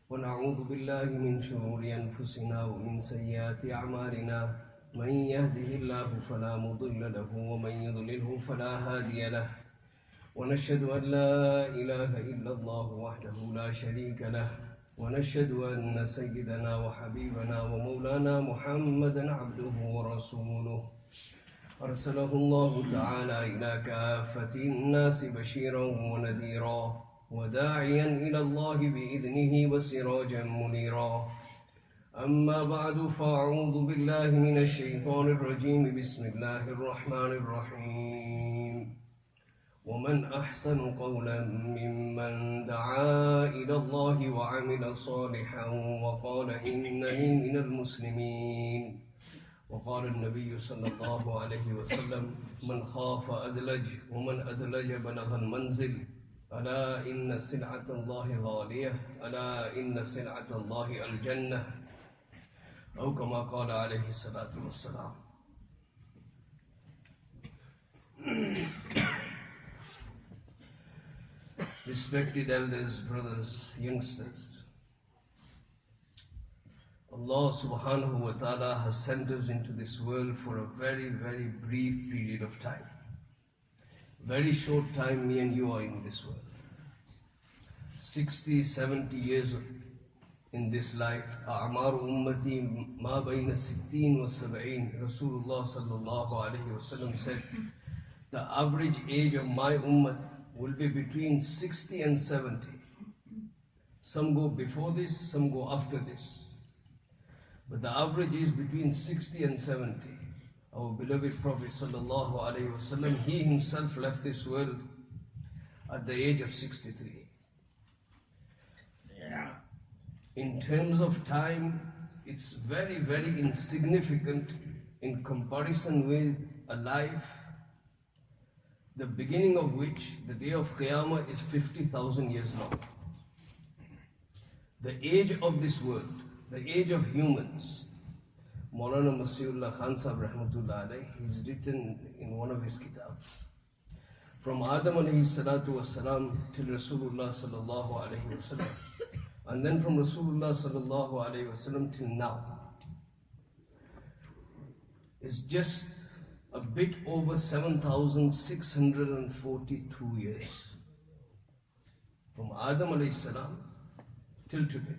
ونعوذ بالله من شرور أنفسنا ومن سيئات أعمالنا من يهده الله فلا مضل له ومن يضلله فلا هادي له ونشهد أن لا إله إلا الله وحده لا شريك له ونشهد أن سيدنا وحبيبنا ومولانا محمدا عبده ورسوله أرسله الله تعالى إلى كافة الناس بشيرا ونذيرا وداعيا إلى الله بإذنه وسراجا منيرا أما بعد فأعوذ بالله من الشيطان الرجيم بسم الله الرحمن الرحيم ومن أحسن قولا ممن دعا إلى الله وعمل صالحا وقال إنني من المسلمين وقال النبي صلى الله عليه وسلم من خاف أدلج ومن أدلج بلغ المنزل ألا إن سلعة الله غالية ألا إن سلعة الله الجنة أو كما قال عليه الصلاة والسلام. Respected elders, brothers, youngsters, Allah subhanahu wa ta'ala has sent us into this world for a very, very brief period of time. Very short time me and you are in this world. 60, 70 years in this life. أعمار أمتي ما بين 60 و70. Rasulullah sallallahu alayhi wa sallam said, the average age of my ummah will be between 60 and 70. Some go before this, some go after this. But the average is between 60 and 70. Our beloved Prophet sallallahu alaihi wasallam, he himself left this world at the age of 63. In terms of time, it's very, very insignificant in comparison with a life, the beginning of which, the day of Qiyamah, is 50,000 years long. The age of this world, the age of humans, Moulana Masihullah Khan Sahib rahmatullah alayhi, he's written in one of his kitabs, from Adam alayhi salatu wassalam till Rasulullah sallallahu alayhi wasallam, and then from Rasulullah sallallahu alayhi wasallam till now, is just a bit over 7,642 years. From Adam alayhi salam till today.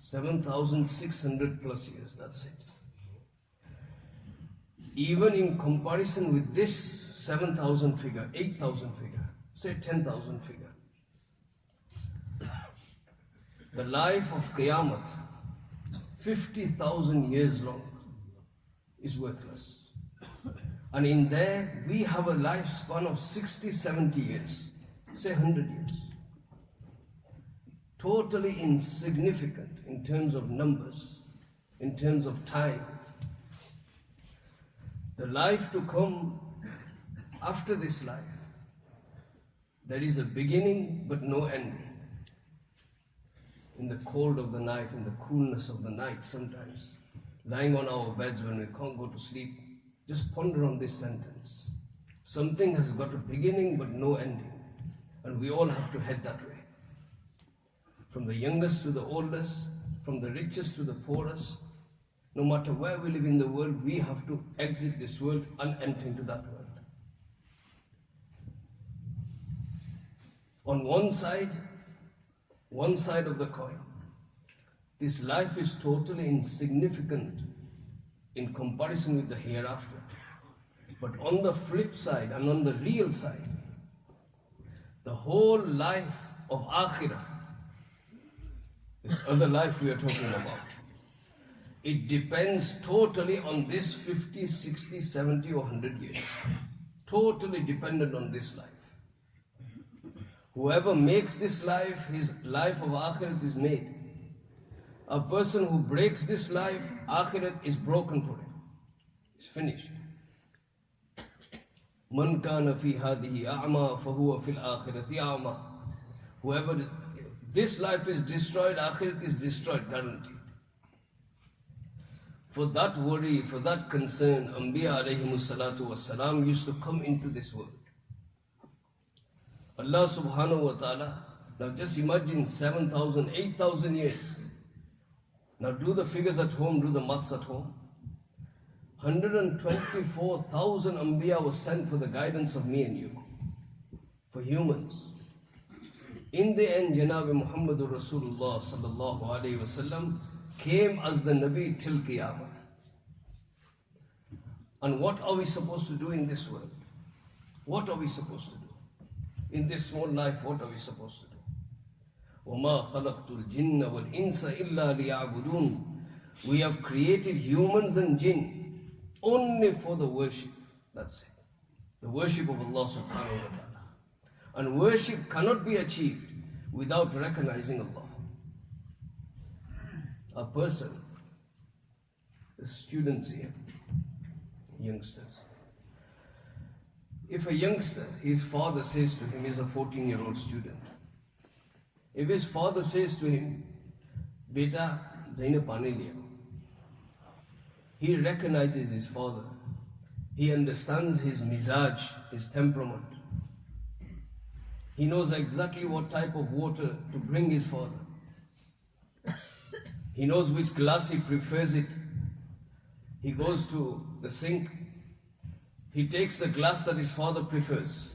7,600 plus years, that's it. Even in comparison with this 7,000 figure, 8,000 figure, say 10,000 figure, the life of Qiyamah, 50,000 years long, is worthless. And in there, we have a lifespan of 60, 70 years, say 100 years. Totally insignificant in terms of numbers, in terms of time. The life to come after this life, there is a beginning but no ending. In the cold of the night, in the coolness of the night sometimes, lying on our beds when we can't go to sleep, just ponder on this sentence. Something has got a beginning but no ending, and we all have to head that way. From the youngest to the oldest, from the richest to the poorest, no matter where we live in the world, we have to exit this world and enter into that world. On one side of the coin, this life is totally insignificant in comparison with the hereafter. But on the flip side and on the real side, the whole life of Akhirah, this other life we are talking about, it depends totally on this 50, 60, 70 or 100 years. Totally dependent on this life. Whoever makes this life, his life of Akhirat is made. A person who breaks this life, Akhirat is broken for him. It's finished. Man kana fi hadihi a'ma fahuwa fil akhirati a'ma. Whoever, this life is destroyed, Akhirat is destroyed, guaranteed. For that worry, for that concern, Anbiya alayhimus salatu wassalam used to come into this world. Allah subhanahu wa ta'ala Now just imagine 7,000, 8,000 years. Now do the figures at home, do the maths at home. 124,000 Anbiya was sent for the guidance of me and you, for humans. In the end, Janab Muhammadur Rasulullah sallallahu alayhi wasallam came as the Nabi till Qiyamah. And what are we supposed to do in this world? What are we supposed to do? In this small life, what are we supposed to do? وَمَا خَلَقْتُ الْجِنَّ وَالْإِنسَ إِلَّا لِيَعْبُدُونَ. We have created humans and jinn only for the worship. That's it. The worship of Allah subhanahu wa ta'ala. And worship cannot be achieved without recognizing Allah. A person, the students here, youngsters. If a youngster, his father says to him, he's a 14-year-old student. If his father says to him, Beta, Zaina Pane liya, he recognizes his father. He understands his mizaj, his temperament. He knows exactly what type of water to bring his father. He knows which glass he prefers it. He goes to the sink. He takes the glass that his father prefers.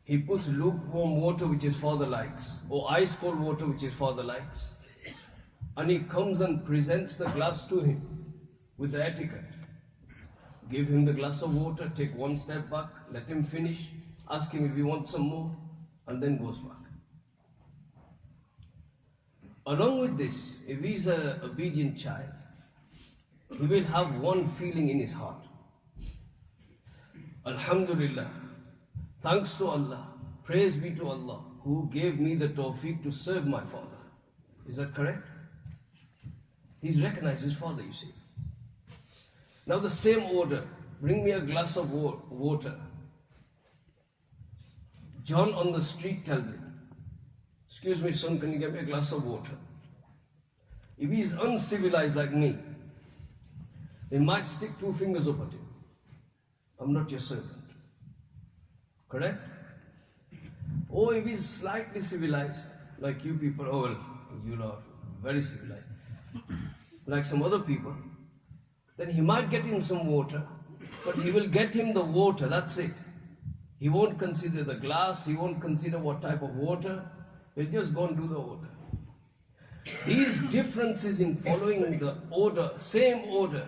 He puts lukewarm water which his father likes, or ice cold water which his father likes. And he comes and presents the glass to him with the etiquette. Give him the glass of water, take one step back, let him finish, ask him if he wants some more, and then goes back. Along with this, if he's an obedient child, he will have one feeling in his heart. Alhamdulillah, thanks to Allah, praise be to Allah, who gave me the tawfiq to serve my father. Is that correct? He's recognized his father, you see. Now the same order, bring me a glass of water. John on the street tells him, excuse me son, can you get me a glass of water? If he's uncivilized like me, they might stick two fingers up at him. I'm not your servant. Correct? Or if he's slightly civilized, like you people, oh well, you are very civilized, like some other people, then he might get him some water, but he will get him the water, that's it. He won't consider the glass, he won't consider what type of water, he'll just go and do the order. These differences in following the order, same order,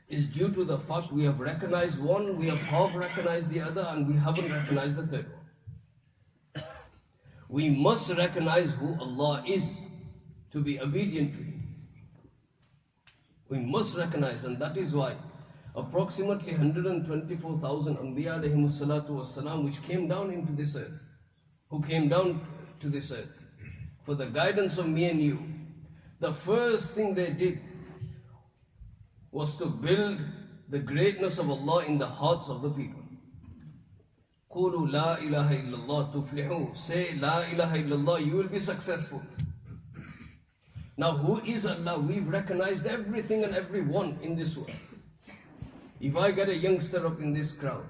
is due to the fact we have recognized one, we have half recognized the other, and we haven't recognized the third one. We must recognize who Allah is to be obedient to Him. We must recognize, and that is why approximately 124,000 Anbiya alayhimus salatu wassalam, which came down into this earth, who came down to this earth for the guidance of me and you, the first thing they did was to build the greatness of Allah in the hearts of the people. Qulu la ilaha illallah tuflihu. Say la ilaha illallah, you will be successful. Now who is Allah? We've recognized everything and everyone in this world. If I get a youngster up in this crowd,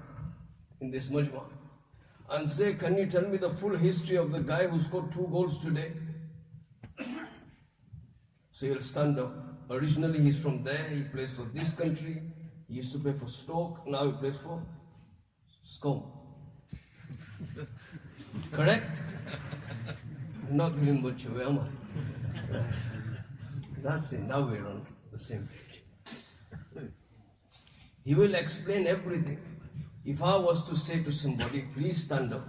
in this majma, and say, can you tell me the full history of the guy who scored 2 goals today? So he'll stand up. Originally he's from there, he plays for this country, he used to play for Stoke, now he plays for Scum. Correct? I'm not doing much away, am I? That's it, now we're on the same page. He will explain everything. If I was to say to somebody, please stand up,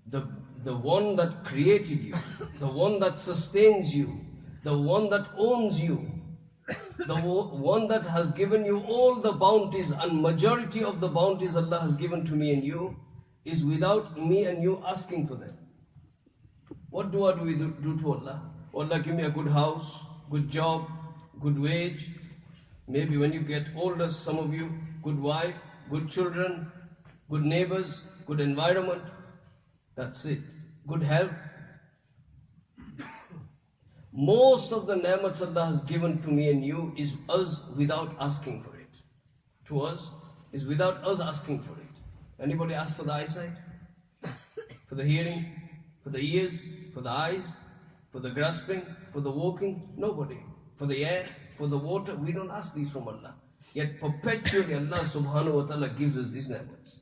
the one that created you, the one that sustains you, the one that owns you, the one that has given you all the bounties, and majority of the bounties Allah has given to me and you, is without me and you asking for them. What do we do to Allah? Allah, give me a good house, good job, good wage. Maybe when you get older, some of you, good wife, good children, good neighbors, good environment. That's it. Good health. Most of the ni'mats Allah has given to me and you is us without asking for it. To us is without us asking for it. Anybody ask for the eyesight? For the hearing, for the ears, for the eyes, for the grasping, for the walking? Nobody. For the air, for the water? We don't ask these from Allah. Yet perpetually Allah subhanahu wa ta'ala gives us these ni'mats.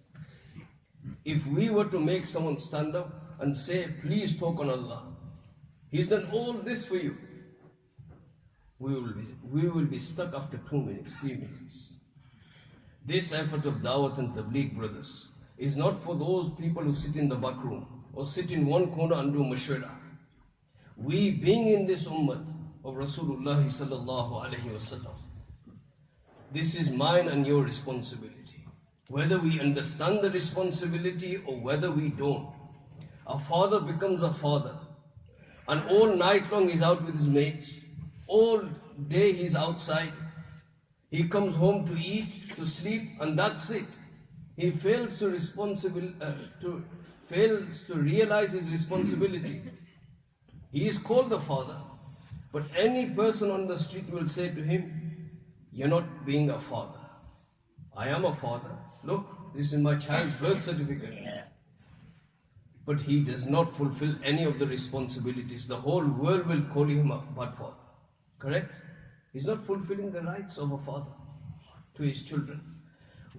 If we were to make someone stand up and say, please talk on Allah, He's done all this for you, we will be stuck after 2 minutes, 3 minutes. This effort of Dawat and Tabligh, brothers, is not for those people who sit in the back room or sit in one corner and do mashwara. We being in this ummah of Rasulullah sallallahu alayhi wasallam, this is mine and your responsibility. Whether we understand the responsibility or whether we don't. A father becomes a father, and all night long he's out with his mates, all day he's outside. He comes home to eat, to sleep, and that's it. He fails to realize his responsibility. He is called the father, but any person on the street will say to him, you're not being a father. I am a father. Look, this is my child's birth certificate. But he does not fulfill any of the responsibilities. The whole world will call him a bad father. Correct? He's not fulfilling the rights of a father to his children.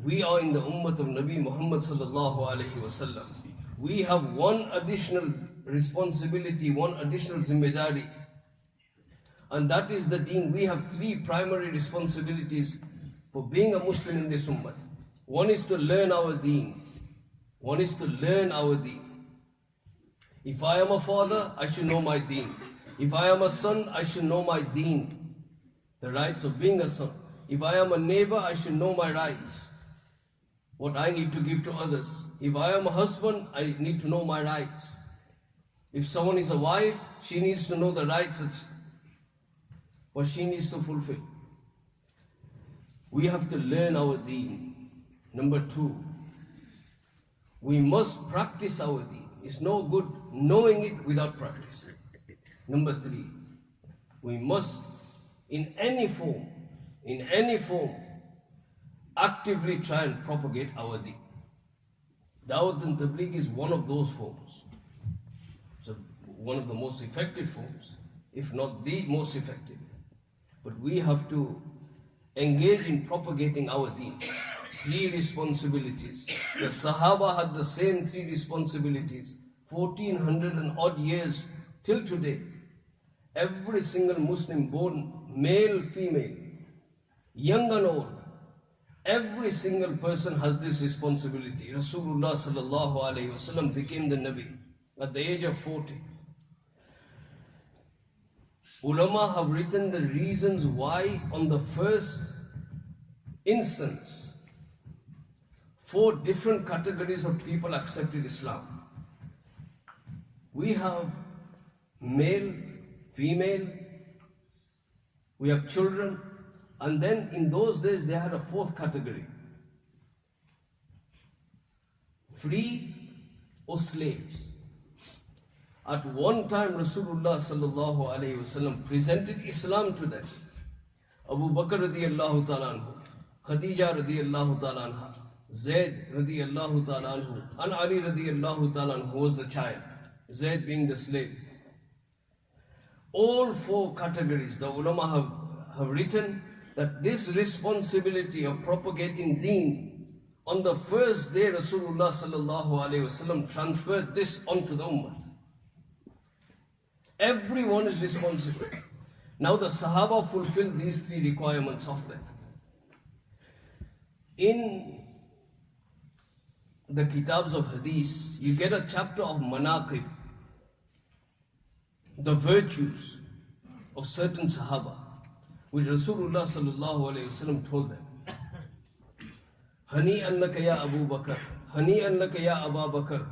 We are in the ummah of Nabi Muhammad sallallahu alayhi wasallam. We have one additional responsibility, one additional zimmedari, and that is the deen. We have three primary responsibilities for being a Muslim in this ummah. One is to learn our deen. One is to learn our deen. If I am a father, I should know my deen. If I am a son, I should know my deen, the rights of being a son. If I am a neighbor, I should know my rights, what I need to give to others. If I am a husband, I need to know my rights. If someone is a wife, she needs to know the rights what she needs to fulfill. We have to learn our deen. Number two, we must practice our deen. It's no good knowing it without practice. Number three, we must, in any form, actively try and propagate our deen. Dawat and Tabligh is one of those forms. It's one of the most effective forms, if not the most effective. But we have to engage in propagating our deen. Three responsibilities. The Sahaba had the same three responsibilities, 1400 and odd years till today. Every single Muslim born, male, female, young and old, every single person has this responsibility. Rasulullah sallallahu alayhi wasallam became the Nabi at the age of 40. Ulama have written the reasons why on the first instance 4 different categories of people accepted Islam. We have male, female, we have children, and then in those days they had a 4th category, free or slaves. At one time Rasulullah sallallahu alayhi wasallam presented Islam to them. Abu Bakr radiyallahu ta'ala anhu, Khadija radiyallahu ta'ala anha, Zayd radiyallahu ta'ala anhu, and Ali radiyallahu ta'ala anhu was the child, Zayd being the slave. All 4 categories, the ulama have written that this responsibility of propagating deen, on the first day Rasulullah sallallahu alayhi wasallam transferred this onto the ummah. Everyone is responsible. Now the Sahaba fulfilled these 3 requirements of them. In the Kitabs of Hadith, you get a chapter of Manaqib, the virtues of certain Sahaba, which Rasulullah sallallahu alayhi wasallam told them. Hani annaka ya Abu Bakr, Hani annaka ya Abu Bakr.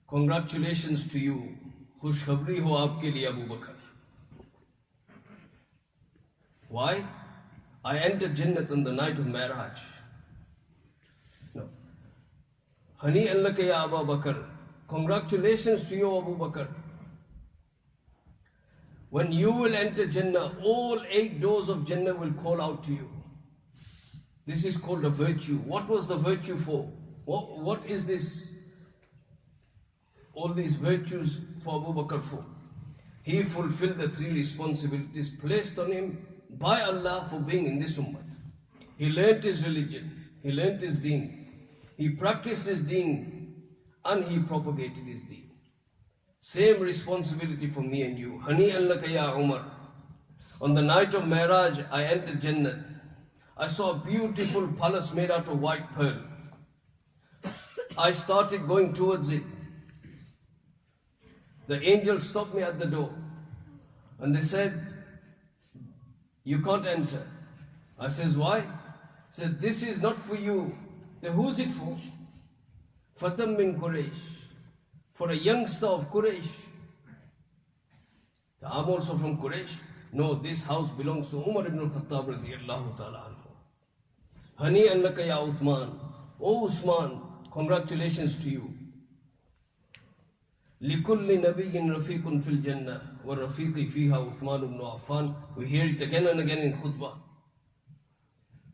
Congratulations to you. Khushkhabri ho aapke liye Abu Bakr. Why? I entered Jannat on the night of Mi'raj. No. Hani annaka ya Abu Bakr. Congratulations to you, Abu Bakr. When you will enter Jannah, all 8 doors of Jannah will call out to you. This is called a virtue. What was the virtue for? What is this all these virtues for Abu Bakr for. He fulfilled the 3 responsibilities placed on him by Allah for being in this ummah. He learnt his religion, he learnt his deen, he practiced his deen, and he propagated his deen. Same responsibility for me and you. Hani'an laka ya Umar. On the night of Mi'raj, I entered Jannah. I saw a beautiful palace made out of white pearl. I started going towards it. The angels stopped me at the door and they said, you can't enter. I says, why? He said, this is not for you. Then who's it for? Fatam min Quraysh. For a youngster of Quraysh. I'm also from Quraysh. No, this house belongs to Umar ibn al-Khattab radiyallahu ta'ala anhu. Hani annaka ya Uthman. Oh Usman, congratulations to you. لِكُلِّ نَبِيٍّ رَفِيقٌ فِي الْجَنَّةِ وَالرَّفِيقِ فِيهَا عُثْمَانُ بْنُ عَفَّانَ. We hear it again and again in khutbah.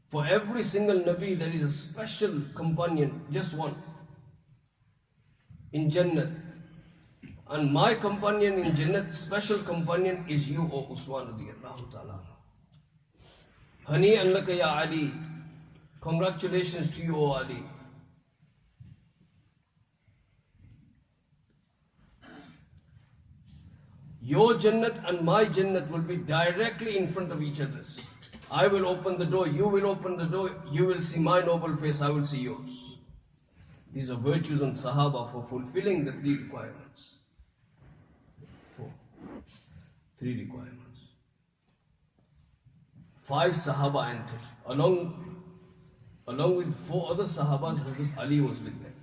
For every single Nabi there is a special companion, just one, in Jannah. And my companion in Jannah, special companion is you, O Usman radiyallahu ta'ala. Hani annaka ya Ali. Congratulations to you, O Ali. Your Jannat and my Jannat will be directly in front of each other. I will open the door, you will open the door, you will see my noble face, I will see yours. These are virtues on Sahaba for fulfilling the 3 requirements. 3 requirements. 5 Sahaba entered. Along with 4 other Sahabas, Hazrat Ali was with them.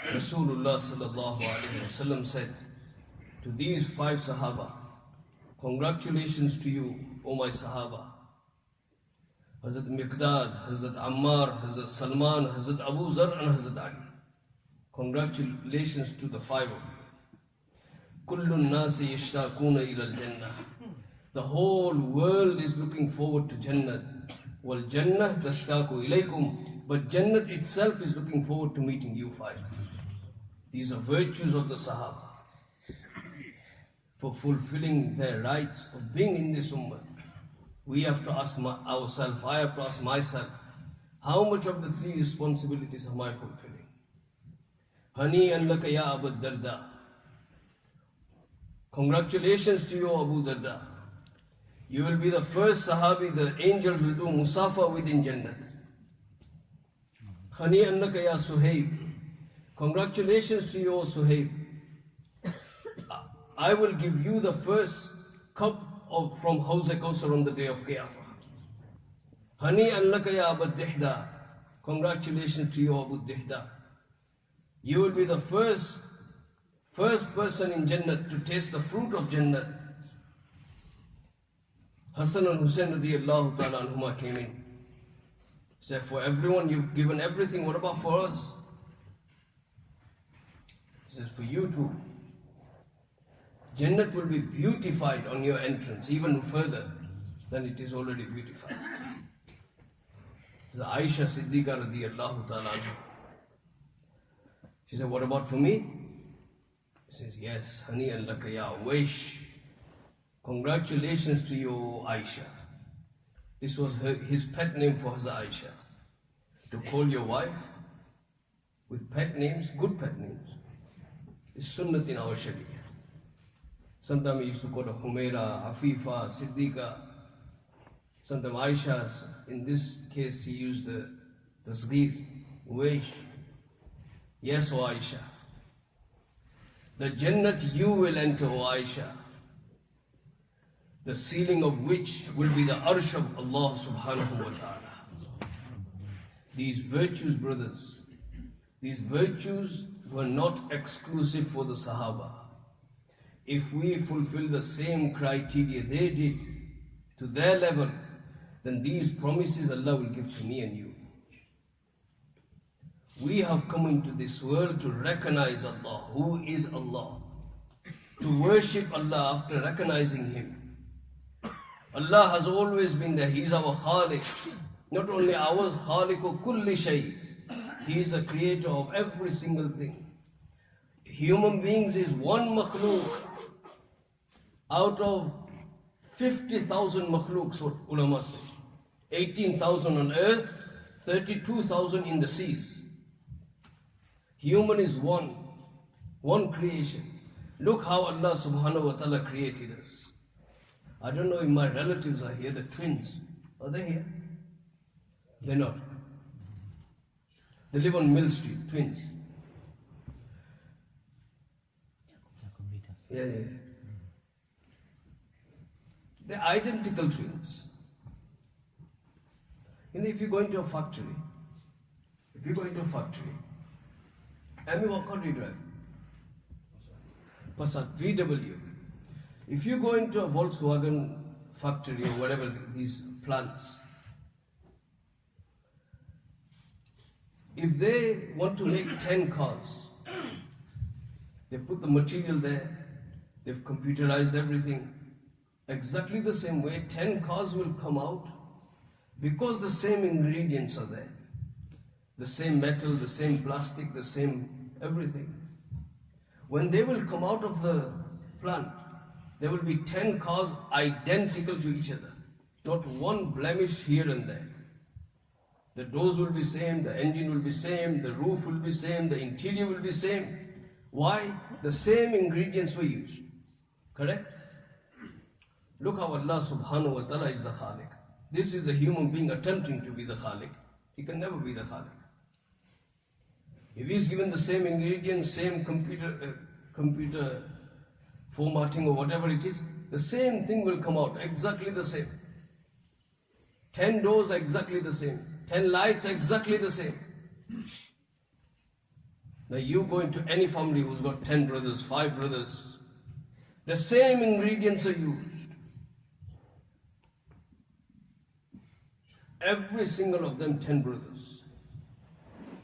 Rasulullah sallallahu alaihi wasallam said to these 5 Sahaba, congratulations to you, O my Sahaba. Hazrat Miqdad, Hazrat Ammar, Hazrat Salman, Hazrat Abu Zar and Hazrat Ali. Congratulations to the 5 of you. Kullun nasi yashtaquna ila al-jannah. The whole world is looking forward to Jannah. Wal Jannah tashtaqu ilaykum. But Jannah itself is looking forward to meeting you 5. These are virtues of the Sahaba for fulfilling their rights of being in this ummah. We have to ask ourselves, I have to ask myself, how much of the 3 responsibilities am I fulfilling? Hani annaka ya Abu Darda. Congratulations to you, Abu Darda. You will be the first Sahabi the angels will do Musafa within Jannah. Hani annaka ya Suhaib. Congratulations to you, O Suhaib. I will give you the first cup from Hawz Kausar on the day of Qiyamah. Hani allaka ya Abu Dihda. Congratulations to you, Abu Dihda. You will be the first person in Jannah to taste the fruit of Jannah. Hassan and Hussein radiyallahu ta'ala anhuma came in. Said, for everyone you've given everything, what about for us? He says, for you too. Jannat will be beautified on your entrance, even further than it is already beautified. There's Isha Siddiqa radiyallahu ta'ala anha. She said, what about for me? He says, yes, Hani allaka ya Wish. Congratulations to you, Aisha. This was his pet name for Hazrat Aisha. To call your wife with pet names, good pet names, is sunnat in our Sharia. Sometimes he used to call her Humaira, Afifa, Siddiqa. Sometimes Aisha. In this case, he used the tasghir, Wish. Yes, O Aisha. The Jannat you will enter, O Aisha, the ceiling of which will be the arsh of Allah subhanahu wa ta'ala. These virtues, brothers, these virtues were not exclusive for the Sahaba. If we fulfill the same criteria they did to their level, then these promises Allah will give to me and you. We have come into this world to recognize Allah, who is Allah, to worship Allah after recognizing Him. Allah has always been there. He is our Khaliq. Not only ours, Khaliqu kulli shay. He is the creator of every single thing. human beings is one makhluk out of 50,000 makhlooks, what ulama say. 18,000 on earth, 32,000 in the seas. Human is one creation. Look how Allah subhanahu wa ta'ala created us. I don't know if my relatives are here, the twins. Are they here? They're not. They live on Mill Street, twins. Yeah. They're identical twins. You know, if you go into a factory, Amy, what car do you drive? Passat, VW. If you go into a Volkswagen factory or whatever, these plants, if they want to make 10 cars, they put the material there, they've computerized everything. Exactly the same way, 10 cars will come out because the same ingredients are there. The same metal, the same plastic, the same everything. When they will come out of the plant, there will be 10 cars identical to each other. Not one blemish here and there. The doors will be same, the engine will be same, the roof will be same, the interior will be same. Why? The same ingredients were used. Correct? Look how Allah subhanahu wa ta'ala is the Khaliq. This is the human being attempting to be the Khaliq. He can never be the Khaliq. If he's given the same ingredients, same computer formatting or whatever it is, the same thing will come out, exactly the same. 10 doors exactly the same. 10 lights exactly the same. Now you go into any family who's got 10 brothers, 5 brothers, the same ingredients are used. Every single of them 10 brothers.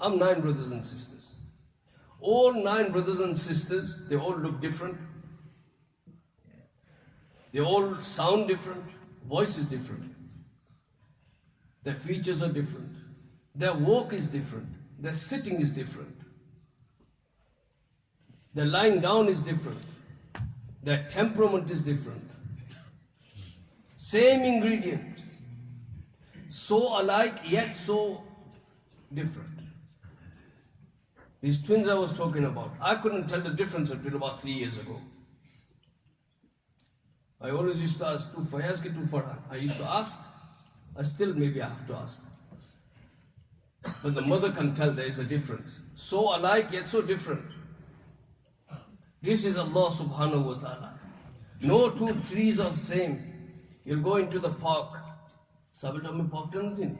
I'm 9 brothers and sisters. All 9 brothers and sisters, they all look different. They all sound different. Voice is different. Their features are different. Their walk is different. Their sitting is different. Their lying down is different. Their temperament is different. Same ingredient. So alike, yet so different. These twins I was talking about, I couldn't tell the difference until about 3 years ago. I always used to ask, tu Fayaz ke tu Farhan? I used to ask, I still maybe I have to ask. But the mother can tell there is a difference. So alike yet so different. This is Allah subhanahu wa ta'ala. No 2 trees are the same. You'll go into the park. Sabi told me park doesn't think.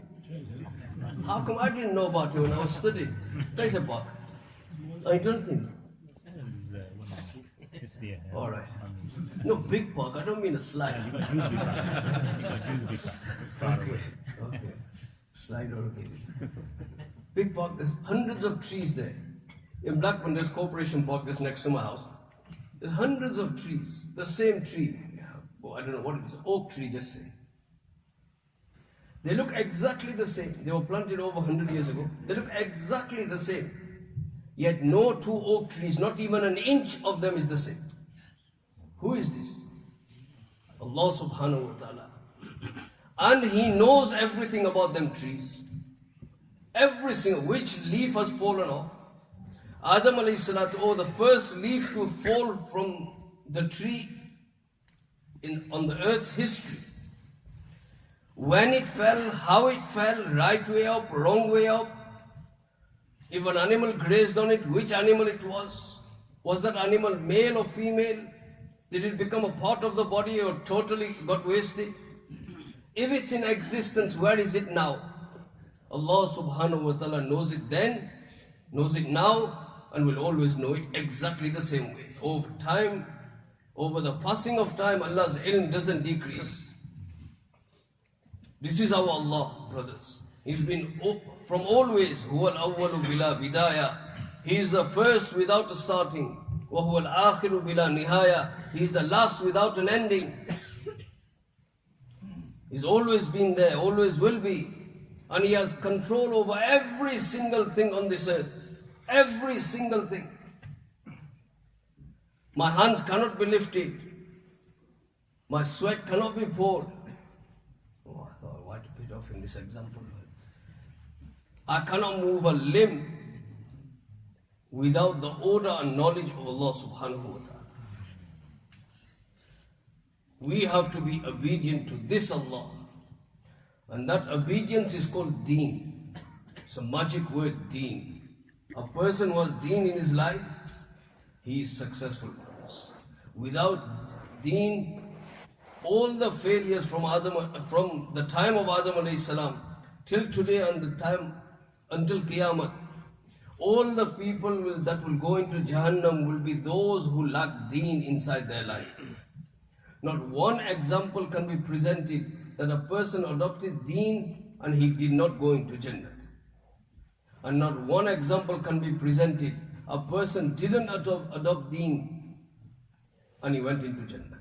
How come I didn't know about it when I was studying? There's a park. I don't think. All right. No, big park. I don't mean a slide. Okay. Slide or okay. Big park. There's hundreds of trees there. In Blackburn, there's Corporation Park that's next to my house. There's hundreds of trees. The same tree. Oh, I don't know what it is. Oak tree, just say. They look exactly the same. They were planted over 100 years ago. They look exactly the same. Yet no 2 oak trees, not even an inch of them is the same. Who is this? Allah subhanahu wa ta'ala. And He knows everything about them trees. Every single, which leaf has fallen off. Adam alayhi salatu, the first leaf to fall from the tree on the earth's history. When it fell, how it fell, right way up, wrong way up. If an animal grazed on it, which animal it was? Was that animal male or female? Did it become a part of the body or totally got wasted? If it's in existence, where is it now? Allah subhanahu wa ta'ala knows it then, knows it now, and will always know it exactly the same way. Over time, over the passing of time, Allah's ilm doesn't decrease. This is our Allah, brothers. He's been from always. Huwa al-awwalu bila bidaya. He is the first without a starting. Wa huwa al-akhiru bila nihaya. He is the last without an ending. He's always been there, always will be. And He has control over every single thing on this earth. Every single thing. My hands cannot be lifted. My sweat cannot be poured. Oh, I thought, why to put off in this example? I cannot move a limb without the order and knowledge of Allah subhanahu wa ta'ala. We have to be obedient to this Allah. And that obedience is called deen. It's a magic word, deen. A person who has deen in his life, he is successful. Without deen, all the failures from the time of Adam alayhi salam till today and the time until Qiyamah, all the people that will go into Jahannam will be those who lack deen inside their life. Not one example can be presented that a person adopted deen and he did not go into Jannah. And not one example can be presented a person didn't adopt deen and he went into Jannah.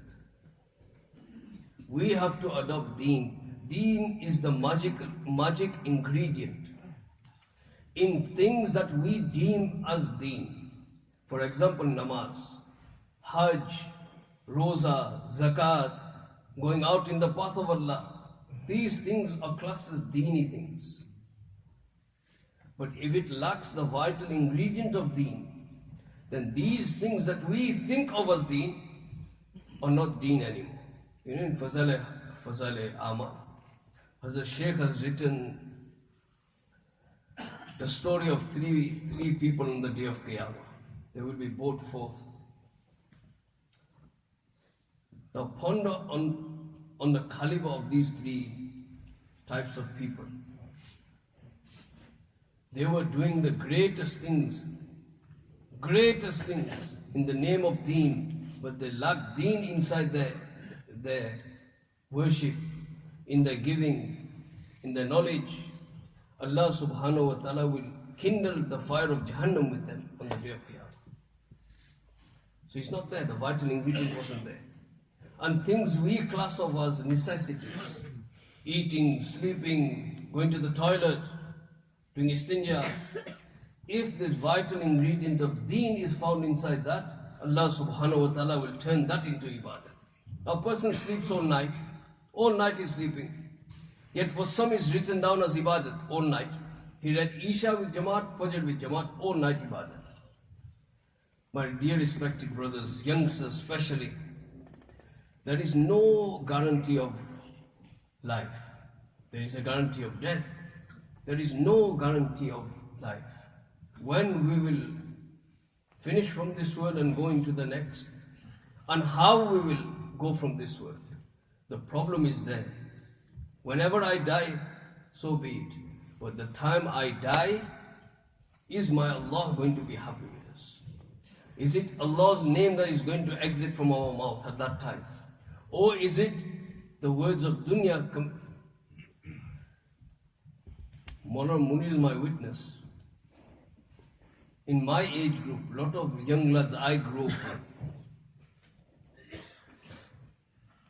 We have to adopt deen. Deen is the magic ingredient in things that we deem as deen. For example, namaz, hajj, roza, zakat, going out in the path of Allah. These things are classed as deeni things. But if it lacks the vital ingredient of deen, then these things that we think of as deen are not deen anymore. You know, in Fazal Amal, Hazrat Sheikh has written the story of three people on the day of Qiyamah. They will be brought forth. Now ponder on the caliber of these three types of people. They were doing the greatest things in the name of deen, but they lacked deen inside their worship, in their giving, in their knowledge. Allah subhanahu wa ta'ala will kindle the fire of Jahannam with them on the day of Qiyamah. So it's not there, the vital ingredient wasn't there. And things we class of as necessities, eating, sleeping, going to the toilet, doing istinja, if this vital ingredient of deen is found inside that, Allah subhanahu wa ta'ala will turn that into ibadah. A person sleeps all night is sleeping. Yet for some it's written down as ibadat, all night. He read Isha with Jamaat, Fajr with Jamaat, all night ibadat. My dear respected brothers, youngsters especially, there is no guarantee of life. There is a guarantee of death. There is no guarantee of life. When we will finish from this world and go into the next, and how we will go from this world. The problem is there. Whenever I die, so be it. But the time I die, is my Allah going to be happy with us? Is it Allah's name that is going to exit from our mouth at that time? Or is it the words of dunya? Moulana Munir is my witness. In my age group, a lot of young lads I grew up with,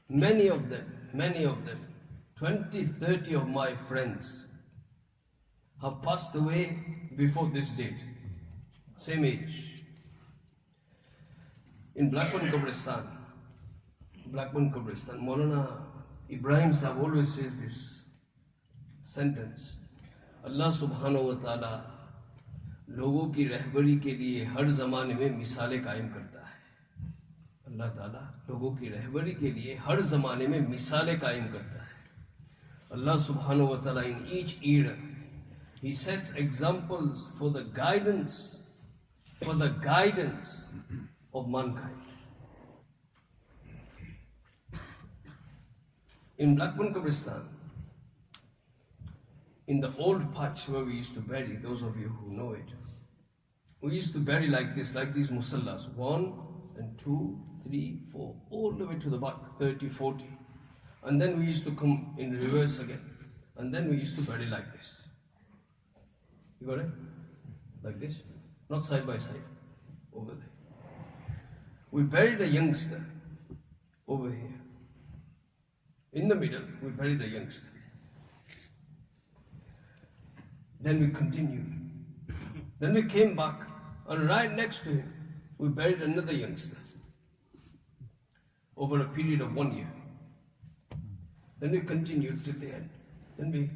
many of them, 20, 30 of my friends have passed away before this date, same age. In Blackburn, Moulana Ibrahim Sahib always says this sentence, Allah subhanahu wa ta'ala लोगों की रहबरी के लिए हर ज़माने में मिसालें कायम करता है. अल्लाह ताला लोगों की रहबरी के लिए हर ज़माने में मिसालें कायम करता है. Allah subhanahu wa ta'ala in each era, He sets examples for the guidance of mankind. In Blackburn Qabristan, in the old patch where we used to bury, those of you who know it, we used to bury like this, like these musallas, 1 and 2, 3, 4, all the way to the back, 30, 40. And then we used to come in reverse again. And then we used to bury like this. You got it? Like this. Not side by side. Over there. We buried a youngster over here. In the middle, we buried a youngster. Then we continued. Then we came back, and right next to him, we buried another youngster. over a period of 1 year. Then we continued till the end. Then we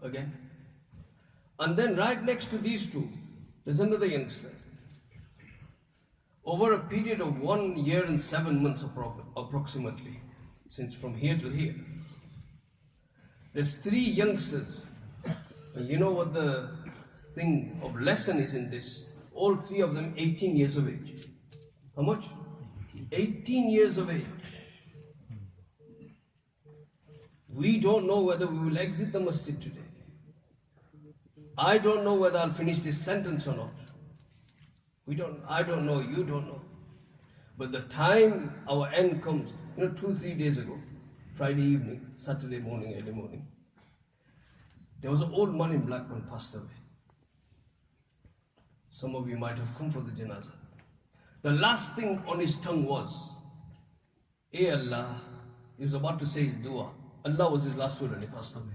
again. And then right next to these two, there's another youngster. Over a period of 1 year and 7 months approximately, since from here till here, there's 3 youngsters. And you know what the thing of lesson is in this? All 3 of them 18 years of age. How much? 18 years of age. We don't know whether we will exit the masjid today. I don't know whether I'll finish this sentence or not. I don't know, you don't know. But the time our end comes, 2-3 days ago, Friday evening, Saturday morning, early morning, there was an old man in Blackburn passed away. Some of you might have come for the janazah. The last thing on his tongue was, "Ey Allah," he was about to say his dua. Allah was his last word and he passed away.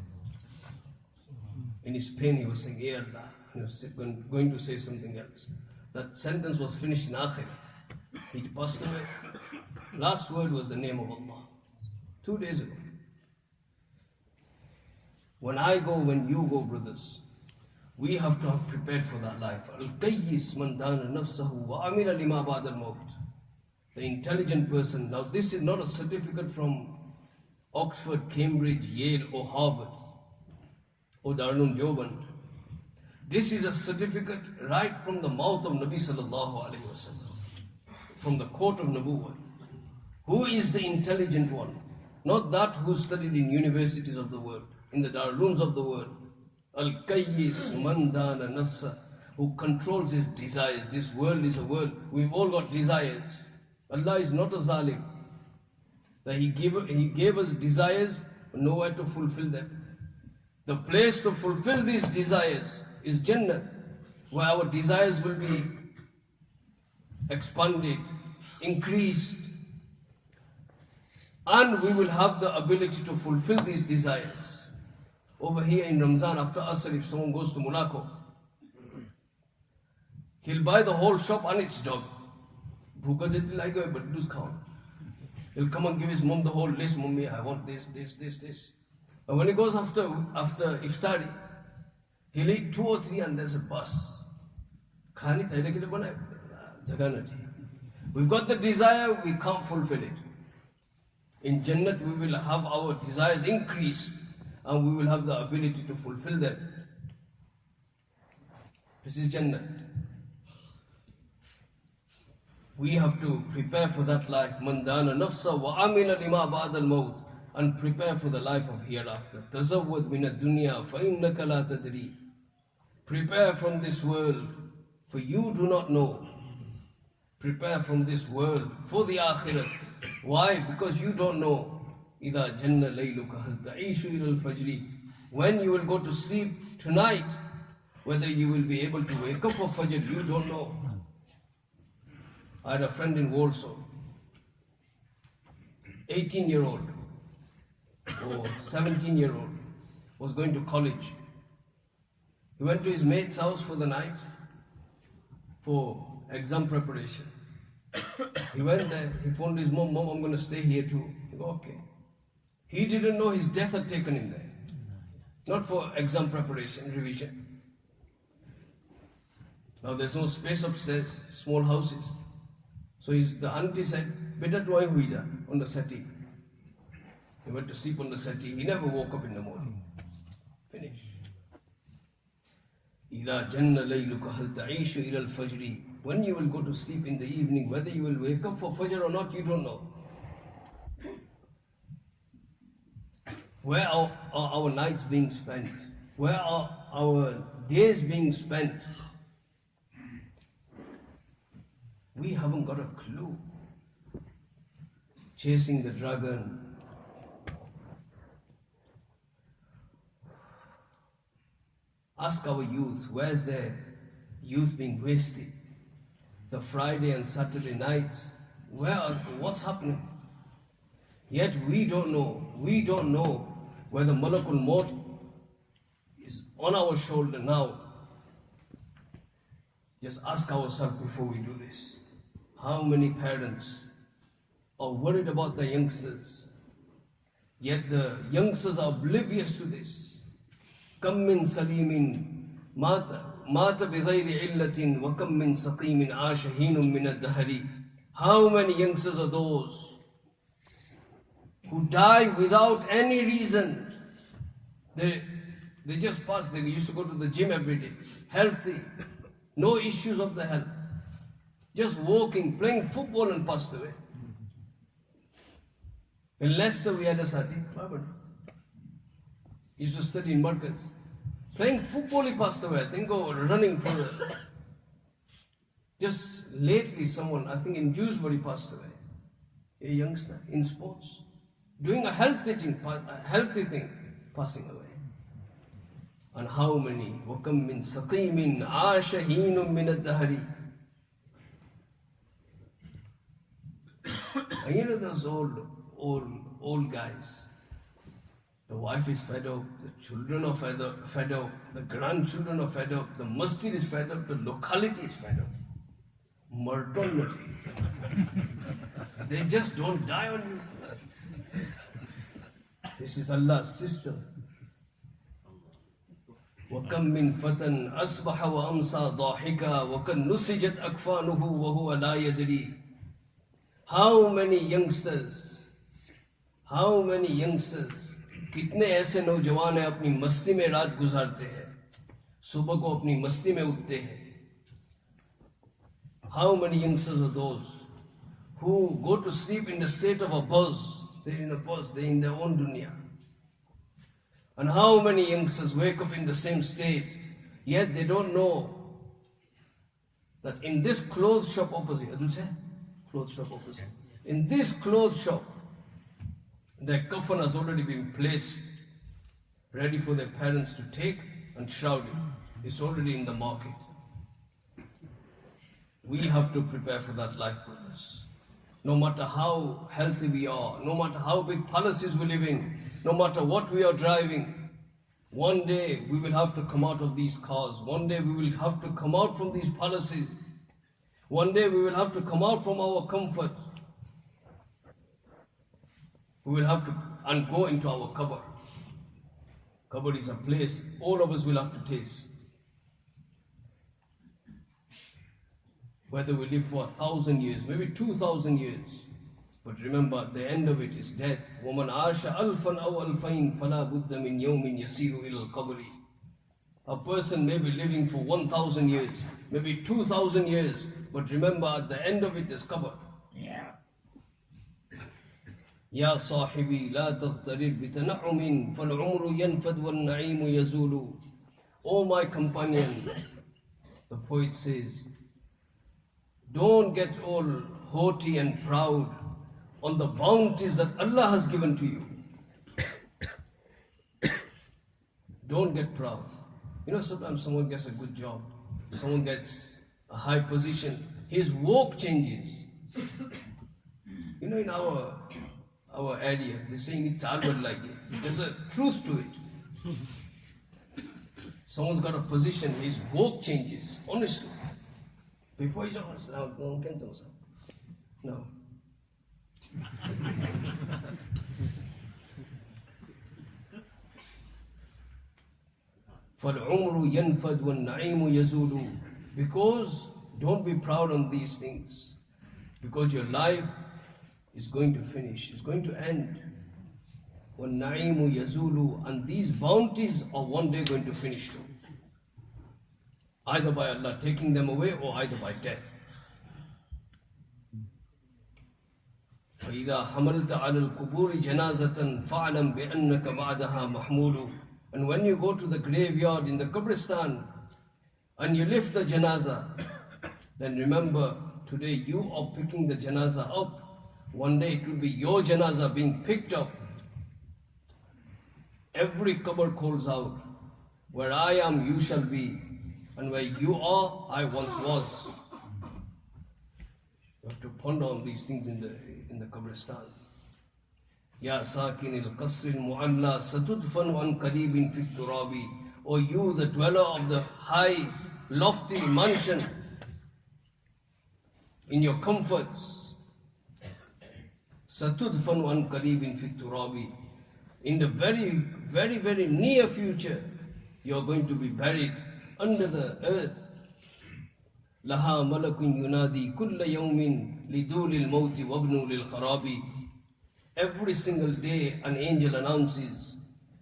In his pain he was saying, "Ey Allah," he was going to say something else. That sentence was finished in Akhirat. He passed away. Last word was the name of Allah. 2 days ago. When I go, when you go, brothers, we have to have prepared for that life. Al-Qayyis man dana nafsahu wa amila lima ba'da al-maut. The intelligent person. Now this is not a certificate from Oxford, Cambridge, Yale or Harvard or Darul Deoband. This is a certificate right from the mouth of Nabi sallallahu alaihi wasallam, from the court of Nabuwwat. Who is the intelligent one? Not that who studied in universities of the world, in the darulooms of the world. Al-Qayyis man dana nafsa, who controls his desires. This world is a world. We've all got desires. Allah is not a zalim. That He gave us desires, but nowhere to fulfill them. The place to fulfill these desires is Jannah, where our desires will be expanded, increased, and we will have the ability to fulfill these desires. Over here in Ramzan, after Asr, if someone goes to Monaco, he'll buy the whole shop and its dog. Bhuka jitli like a but lose count. He'll come and give his mom the whole list. Mummy, I want this. And when he goes after iftari, he'll eat 2 or 3 and there's a bus. We've got the desire, we can't fulfill it. In Jannat, we will have our desires increased and we will have the ability to fulfill them. This is Jannat. We have to prepare for that life. Man dana nafsa wa amila lima ba'da al-maut, and prepare for the life of hereafter. Tazawwad min ad-dunya fa innaka la tadri. Prepare from this world, for you do not know. Prepare from this world for the akhirat. Why? Because you don't know. إِذَا جَنَّ لَيْلُكَ هَلْ تَعِيشُ إِلَى الْفَجْرِ. When you will go to sleep tonight, whether you will be able to wake up for Fajr, you don't know. I had a friend in Warsaw, 18-year-old or 17-year-old, was going to college. He went to his mate's house for the night for exam preparation. He went there, he phoned his mom, "Mom, I'm going to stay here too." He go, "Okay." He didn't know his death had taken him there. Not for exam preparation, revision. Now there's no space upstairs, small houses. So the auntie said, "Beta tu hui ja on the settee." He went to sleep on the settee. He never woke up in the morning. Finish. إِذَا جَنَّ لَيْلُكَ هَلْ تَعِيشُ إِلَى الْفَجْرِ. When you will go to sleep in the evening, whether you will wake up for Fajr or not, you don't know. Where are our nights being spent? Where are our days being spent? We haven't got a clue. Chasing the dragon. Ask our youth, where's their youth being wasted? The Friday and Saturday nights, what's happening? Yet we don't know. We don't know whether Malakul Maut is on our shoulder now. Just ask ourselves before we do this. How many parents are worried about the youngsters. Yet the youngsters are oblivious to this. Kam min salimin mata bighayri illatin wa kam min saqimin aasha hinum min ad-dahri. How many youngsters are those who die without any reason? They just pass. They used to go to the gym every day, healthy, no issues of the health, just walking, playing football, and passed away. In Leicester we had a Sati, he used to study in Markaz. Playing football he passed away, I think, or running for the... Just lately someone, I think in Dewsbury, passed away. A youngster in sports, doing a healthy thing, passing away. And how many? وَكَمْ مِنْ سَقِيمٍ عَاشَ هِينٌ مِنَ الدَّهْرِ. And you know those old guys, the wife is fed up, the children are fed up, the grandchildren are fed up, the masjid is fed up, the locality is fed up. Mortality. They just don't die on you. This is Allah's system. وَكَمْ مِنْ فَتًى أَصْبَحَ وَأَمْسَى ضَاحِكًا وَقَدْ نُسِجَتْ أَكْفَانُهُ وَهُوَ لَا يَدْرِي. How many youngsters, कितने ऐसे नौजवान हैं अपनी मस्ती में रात गुजारते हैं, सुबह को अपनी मस्ती में उठते हैं. How many youngsters are those who go to sleep in the state of a buzz? They're in a buzz, they're in their own dunya. And how many youngsters wake up in the same state, yet they don't know that in this clothes shop opposite, in this clothes shop, their coffin has already been placed, ready for their parents to take and shroud it. It's already in the market. We have to prepare for that life, brothers. No matter how healthy we are, no matter how big palaces we live in, no matter what we are driving, one day we will have to come out of these cars. One day we will have to come out from these palaces. One day we will have to come out from our comfort. We will have to and go into our qabr. Qabr is a place all of us will have to taste. Whether we live for 1,000 years, maybe 2,000 years. But remember, the end of it is death. وَمَنْ عَاشَ أَلْفًا أَوْ أَلْفَيْنِ فَلَا بُدَّ مِنْ يَوْمٍ يَسِيرُ إِلَى الْقَبْرِ. A person may be living for 1,000 years, maybe 2,000 years, but remember, at the end of it is qabr. يا صاحبي لا تغترر بتنعم فالعمر ينفد والنعيم يزول. O my companion, the poet says, don't get all haughty and proud on the bounties that Allah has given to you. Don't get proud. You know, sometimes someone gets a good job, someone gets a high position, his walk changes. You know, in our area, they're saying it's albert like it. There's a truth to it. Someone's got a position, his walk changes, honestly. Before he's honest, no. فَالْعُمْرُ يَنْفَدْ وَالنَّعِيمُ يَزُولُ. Because don't be proud on these things. Because your life is going to finish, it's going to end. وَالنَّعِيمُ يَزُولُ. And these bounties are one day going to finish too. Either by Allah taking them away or either by death. فَإِذَا حَمَلْتَ عَلَى الْقُبُورِ جَنَازَةً فَعْلَمْ بِأَنَّكَ بَعْدَهَا مَحْمُولُ. And when you go to the graveyard in the Qabristan and you lift the janazah, then remember, today you are picking the janazah up. One day it will be your janazah being picked up. Every qabr calls out, where I am, you shall be, and where you are, I once was. You have to ponder on these things in the Qabristan. Ya sakin al-qasr al-mu'alla satudfanu an qareebin fi turabi. O you, the dweller of the high, lofty mansion, in your comforts, ستدفن عن قريب في التراب. In the very, very, very near future, you're going to be buried under the earth. لها ملك ينادي كل يوم لدول الموت وابنوا للخراب. Every single day an angel announces,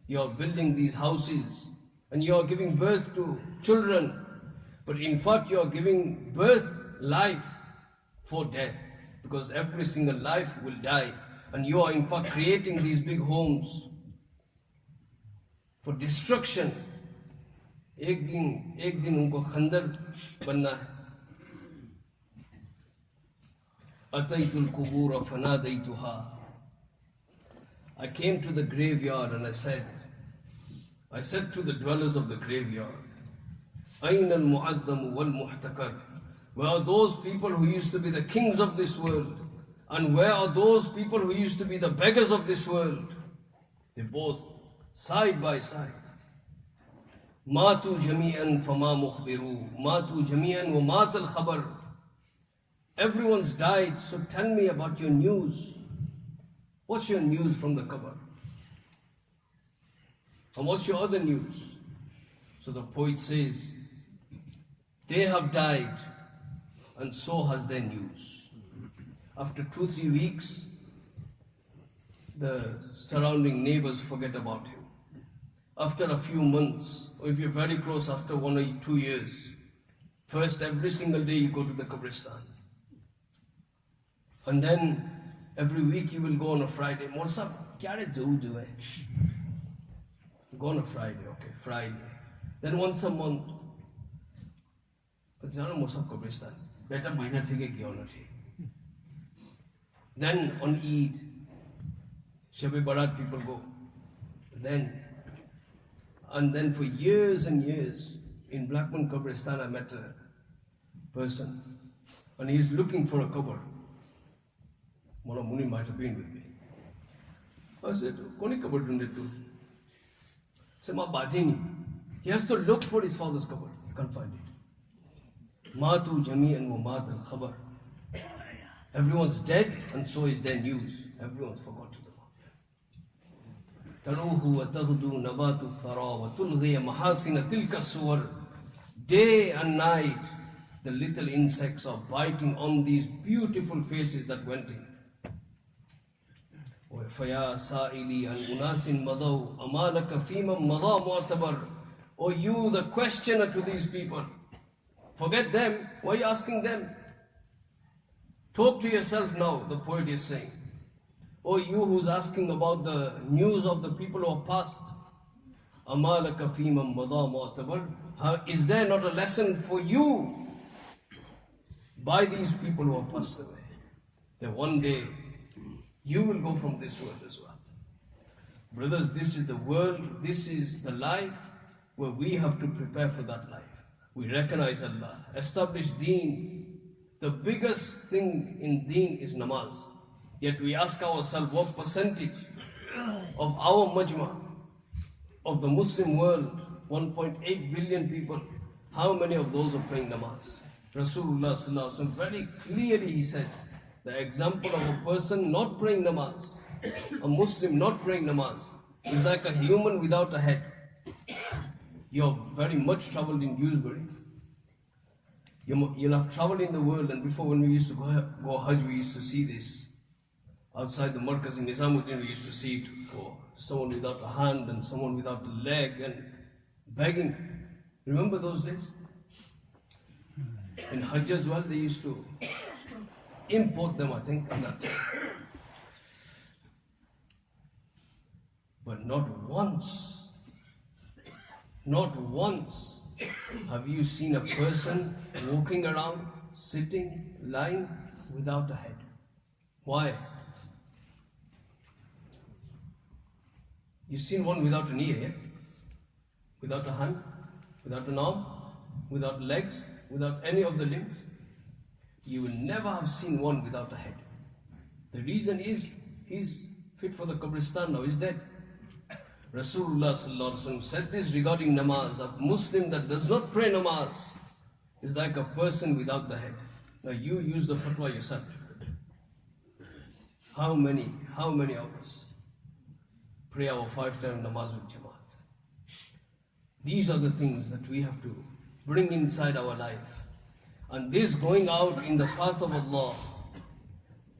you're building these houses and you're giving birth to children, but in fact you're giving birth, life, for death, because every single life will die, and you are in fact creating these big homes for destruction. एक दिन उनको खंदर बनना है. अतैतुल कुबूर फनादैतुहा. I came to the graveyard and I said to the dwellers of the graveyard, أين المعظم والمحتكر? Where are those people who used to be the kings of this world? And where are those people who used to be the beggars of this world? They both side by side. ماتوا جميعا فما مخبروا ماتوا جميعا ومات الخبر. Everyone's died, so tell me about your news. What's your news from the qabr? And what's your other news? So the poet says, they have died, and so has their news. After 2-3 weeks, the surrounding neighbors forget about him. After a few months, or if you're very close, after 1 or 2 years, first every single day you go to the Qabristan. And then every week you will go on a Friday. Maulana Sahib, kya do hai? Go on a Friday, okay, Friday. Then once a month. But Maulana Sahib Qabristan. Beta mahina theke kya na the. Then on Eid, Shab-e Barat people go. And then for years and years, in Blackburn Qabristan, I met a person, and he's looking for a qabr. Mona Muni might have been with me. I said, Koni qabr dhunde tu? He said, Ma bajini. He has to look for his father's qabr. He can't find it. Matu jami'an wa mat al-khabar. Everyone's dead, and so is their news. Everyone's forgotten about them. Taruhu wa taghdu nabatu thara wa tulghiya mahasina tilka suwar. Day and night, the little insects are biting on these beautiful faces that went in. فَيَا سَائِلِي عَنْ أُنَاسٍ مَضَوْا أَمَالَكَ فِيمَا مَضَى مُعْتَبَرٍ. O you, the questioner to these people, forget them. Why are you asking them? Talk to yourself now, the poet is saying. O you who's asking about the news of the people who have passed, أَمَالَكَ فِيمَا مَضَى مُعْتَبَرٍ. Is there not a lesson for you by these people who have passed away? That one day you will go from this world as well. Brothers, this is the world, this is the life where we have to prepare for that life. We recognize Allah, establish deen. The biggest thing in deen is namaz. Yet we ask ourselves what percentage of our majma, of the Muslim world, 1.8 billion people, how many of those are praying namaz? Rasulullah sallallahu alaihi wasallam very clearly he said, the example of a person not praying namaz, a Muslim not praying namaz, is like a human without a head. You're very much troubled in Dewsbury. You'll have traveled in the world, and before when we used to go Hajj, we used to see this. Outside the Markaz in Nizamuddin, we used to see it for someone without a hand and someone without a leg and begging. Remember those days? In Hajj as well, they used to import them, I think, at that time. But not once have you seen a person walking around, sitting, lying, without a head. Why? You've seen one without an ear, yeah? Without a hand, without an arm, without legs, without any of the limbs. You will never have seen one without a head. The reason is, he's fit for the Qabristan now, he's dead. Rasulullah sallallahu alaihi wasallam said this regarding namaz. A Muslim that does not pray namaz is like a person without the head. Now you use the fatwa yourself. How many of us pray our 5-time namaz with Jamaat? These are the things that we have to bring inside our life. And this going out in the path of Allah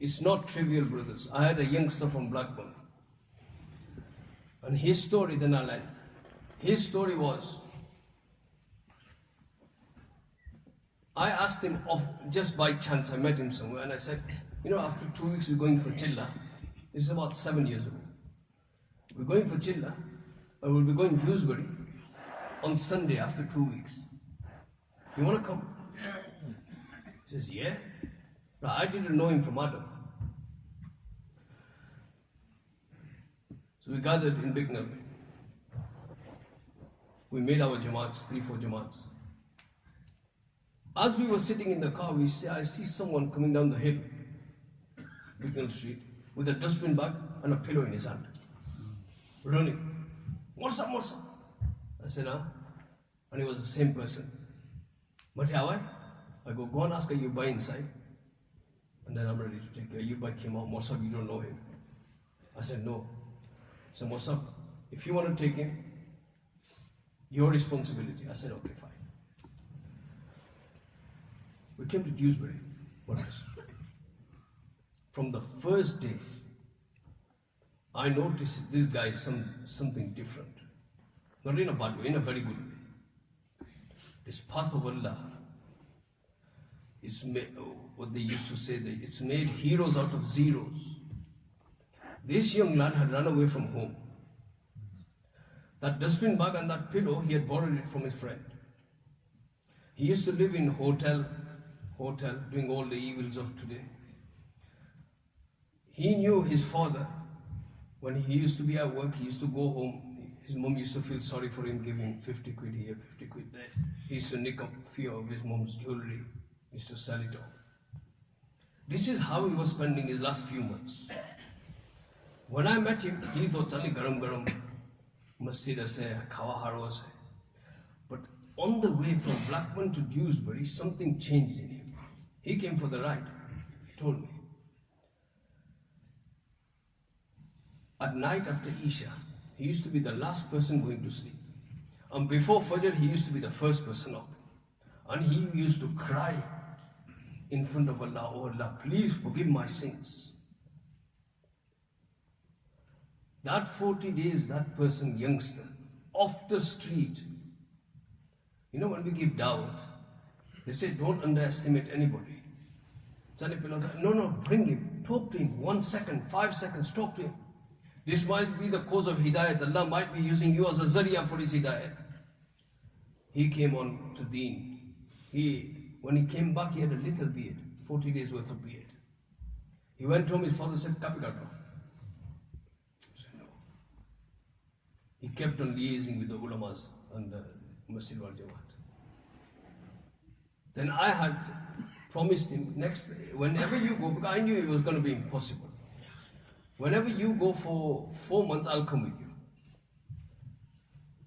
is not trivial, brothers. I had a youngster from Blackburn. And his story, then I'll end. His story was, I asked him, just by chance, I met him somewhere, and I said, after 2 weeks we're going for Chilla. This is about 7 years ago. We're going for Chilla, and we'll be going to Dewsbury on Sunday after 2 weeks. You want to come? He says, yeah. Now, I didn't know him from Adam. So we gathered in Bignell. We made our Jamaats, 3-4 Jamaats. As we were sitting in the car, I see someone coming down the hill, Bignell Street, with a dustbin bag and a pillow in his hand, running. What's up? I said, and he was the same person. But how I go and ask her, you buy inside? And then I'm ready to take care. You buy came out, Mossab, you don't know him. I said, no. So Mossab, if you want to take him, your responsibility. I said, okay, fine. We came to Dewsbury. From the first day, I noticed this guy is something different. Not in a bad way, in a very good way. This path of Allah is made, what they used to say, it's made heroes out of zeros. This young lad had run away from home. That dustbin bag and that pillow, he had borrowed it from his friend. He used to live in hotel, doing all the evils of today. He knew his father. When he used to be at work, he used to go home. His mom used to feel sorry for him, giving 50 quid here, 50 quid there. He used to nick up a few of his mom's jewelry. He used to sell it off. This is how he was spending his last few months. When I met him, he thought, chali garam masjid hai, khawa harwas hai. But on the way from Blackburn to Dewsbury, something changed in him. He came for the ride, he told me. At night after Isha, he used to be the last person going to sleep. And before Fajr, he used to be the first person up. And he used to cry in front of Allah, oh Allah, please forgive my sins. That 40 days, that person, youngster, off the street. When we give dawat, they say don't underestimate anybody. No, bring him, talk to him, 1 second, 5 seconds, talk to him. This might be the cause of hidayat. Allah might be using you as a zariya for his hidayat. He came on to deen. When he came back, he had a little beard, 40 days worth of beard. He went home, his father said, Kapi kato. He said, no. He kept on liaising with the ulamas and the Masjid wal Jamaat. Then I had promised him, whenever you go, because I knew it was going to be impossible. Whenever you go for 4 months, I'll come with you.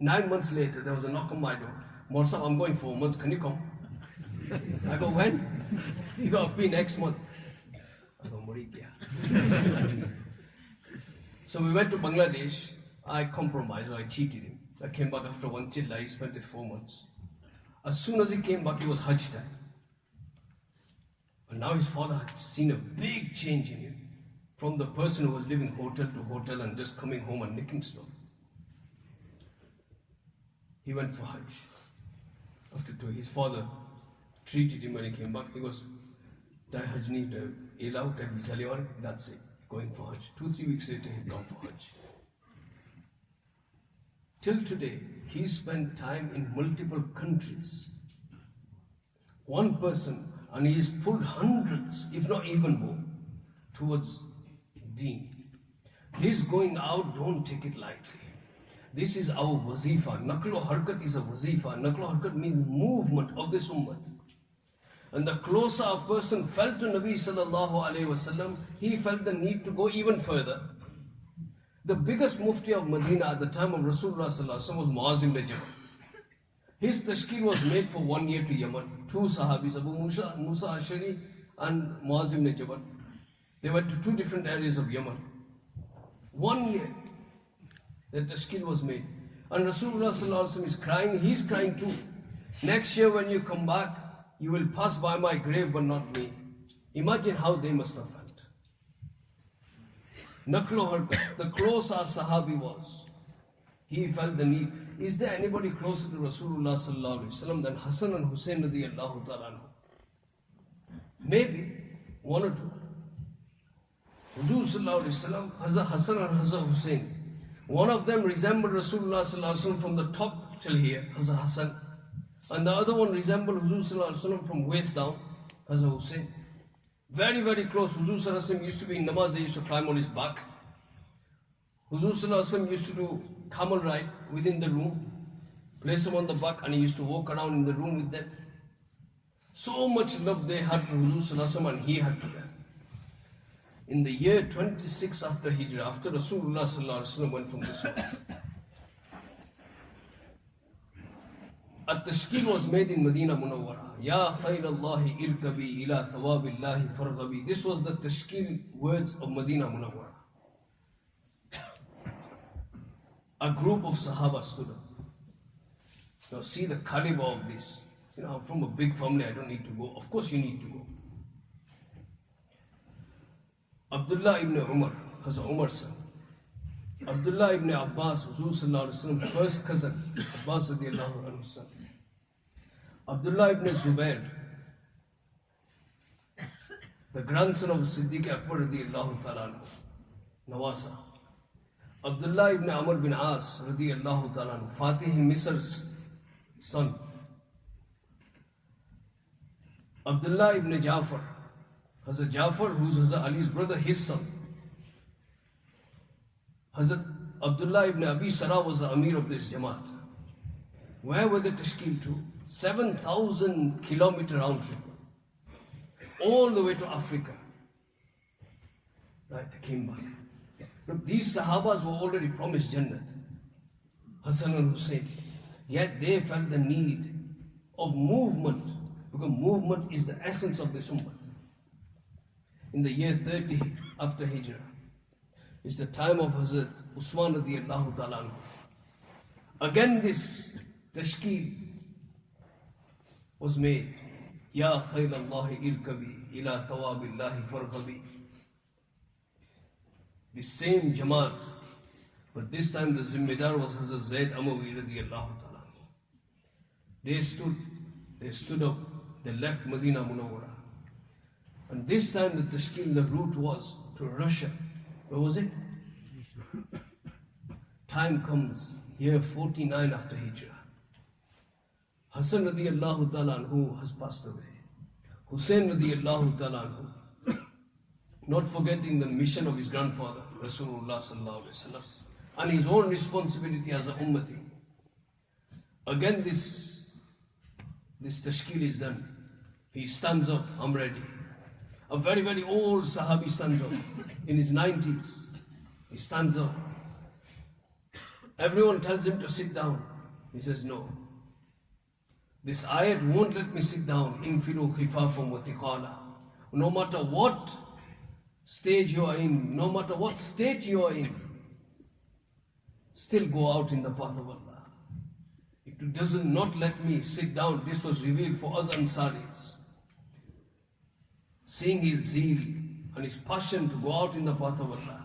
9 months later, there was a knock on my door. Morsab, I'm going 4 months, can you come? I go, when? You go, be next month. I go, Muri kya? So we went to Bangladesh. I compromised, I cheated him. I came back after one chilla, he spent his 4 months. As soon as he came back, it was Hajj time. And now his father had seen a big change in him. From the person who was living hotel to hotel and just coming home and nicking stuff. He went for Hajj. After 2, his father treated him when he came back. He was, that's it, going for Hajj. 2-3 weeks later, he'd gone for Hajj. Till today, he spent time in multiple countries. One person, and he's pulled hundreds, if not even more, towards deen. This going out, don't take it lightly. This is our wazifa. Naqlo harkat is a wazifa. Naqlo harkat means movement of this ummah. And the closer a person felt to Nabi sallallahu alayhi wasallam, he felt the need to go even further. The biggest mufti of Medina at the time of Rasulullah sallallahu alayhi wasallam was Muaz ibn Jabal. His tashkil was made for 1 year to Yemen. 2 sahabis, Abu Musa Ashari and Muaz ibn Jabal. They went to 2 different areas of Yemen. 1 year that tashkil was made. And Rasulullah sallallahu alaihi wasallam is crying, he's crying too. Next year when you come back, you will pass by my grave but not me. Imagine how they must have felt. Naklo harkat, the closer Sahabi was, he felt the need. Is there anybody closer to Rasulullah sallallahu alaihi wasallam than Hassan and Hussein radiyallahu ta'ala anhu? Maybe 1 or 2. Huzur sallallahu alaihi wasallam, Hazrat Hassan and Hazrat Hussein. One of them resembled Rasulullah sallallahu alaihi wasallam from the top till here, Hazrat Hassan. And the other one resembled Huzur sallallahu alaihi wasallam from waist down, Hazrat Hussein. Very, very close. Huzur sallallahu alaihi wasallam used to be in namaz, they used to climb on his back. Huzur sallallahu alaihi wasallam used to do camel ride within the room, place him on the back, and he used to walk around in the room with them. So much love they had for Huzur sallallahu alaihi wasallam, and he had for them. In the year 26 after Hijrah, after Rasulullah sallallahu alaihi wasallam went from this world, a tashkil was made in Medina Munawwara. Ya khayr Allahi irkabi ila thawabillahi farghabi. This was the tashkil words of Medina Munawwara. A group of Sahaba stood up. Now see the caliber of this. I'm from a big family, I don't need to go. Of course you need to go. Abdullah ibn Umar, Hazrat Umar's son. Abdullah ibn Abbas, Huzur sallallahu alaihi wasallam, first cousin, Abbas radiyallahu anhu's son. Abdullah ibn Zubair, the grandson of Siddiq Akbar radiyallahu ta'ala anhu, Nawasa. Abdullah ibn Amr bin As radiyallahu ta'ala anhu, Fatih Misr's son. Abdullah ibn Ja'far, Hazrat Ja'far, who's Hazrat Ali's brother, his son. Hazrat Abdullah ibn Abi Sarah was the Amir of this Jamaat. Where were the tashkil to? 7,000 kilometer round trip. All the way to Africa. Right, they came back. Look, these Sahabas were already promised Jannat. Hassan and Hussein. Yet they felt the need of movement, because movement is the essence of this ummah. In the year 30 after Hijrah, it's the time of Hazrat Usman radiyallahu ta'ala anhu. Again this tashkil was made. Ya khayl Allahi irkabi ila thawabillahi farghabi. The same Jamaat, but this time the Zimmedar was Hazrat Zayd Amawi radiyallahu ta'ala. They stood up, they left Medina Munawwara. And this time the tashkil, the route was to Russia. Where was it? Time comes, year 49 after Hijrah. Hassan radiyallahu ta'ala anhu has passed away. Hussein radiyallahu ta'ala anhu, not forgetting the mission of his grandfather, Rasulullah sallallahu alaihi wasallam, and his own responsibility as a ummati. Again this tashkil is done. He stands up, I'm ready. A very, very old Sahabi stands up, in his 90s. He stands up. Everyone tells him to sit down. He says, no. This ayat won't let me sit down. Infiru khifafan wa thiqala. No matter what stage you are in, no matter what state you are in, still go out in the path of Allah. It doesn't not let me sit down. This was revealed for us Ansaris. Seeing his zeal and his passion to go out in the path of Allah,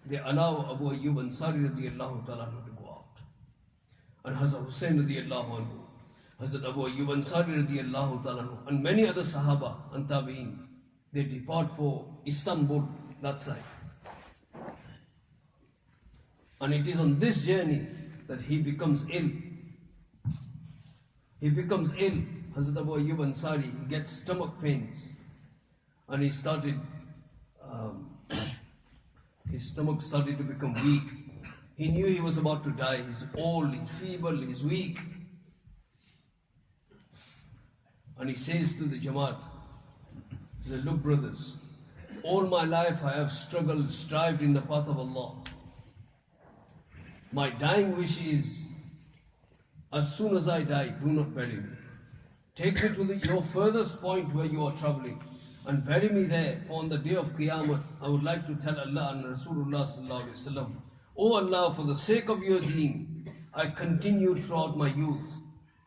they allow Abu Ayyub Ansari radiyallahu ta'ala to go out. And Hazrat Hussein radiyallahu anhu, Hazrat Abu Ayyub Ansari radiyallahu ta'ala, and many other Sahaba and Tabi'in, they depart for Istanbul, that side. And it is on this journey that he becomes ill. He becomes ill. Hazrat Abu Ayyub Ansari, he gets stomach pains. And he started, his stomach started to become weak. He knew he was about to die. He's old, he's feeble, he's weak. And he says to the Jamaat, he said, look brothers, all my life I have struggled, strived in the path of Allah. My dying wish is, as soon as I die, do not bury me. Take me to your furthest point where you are traveling, and bury me there, for on the day of Qiyamah, I would like to tell Allah and Rasulullah sallallahu alaihi wasallam, O Allah, for the sake of your deen, I continued throughout my youth,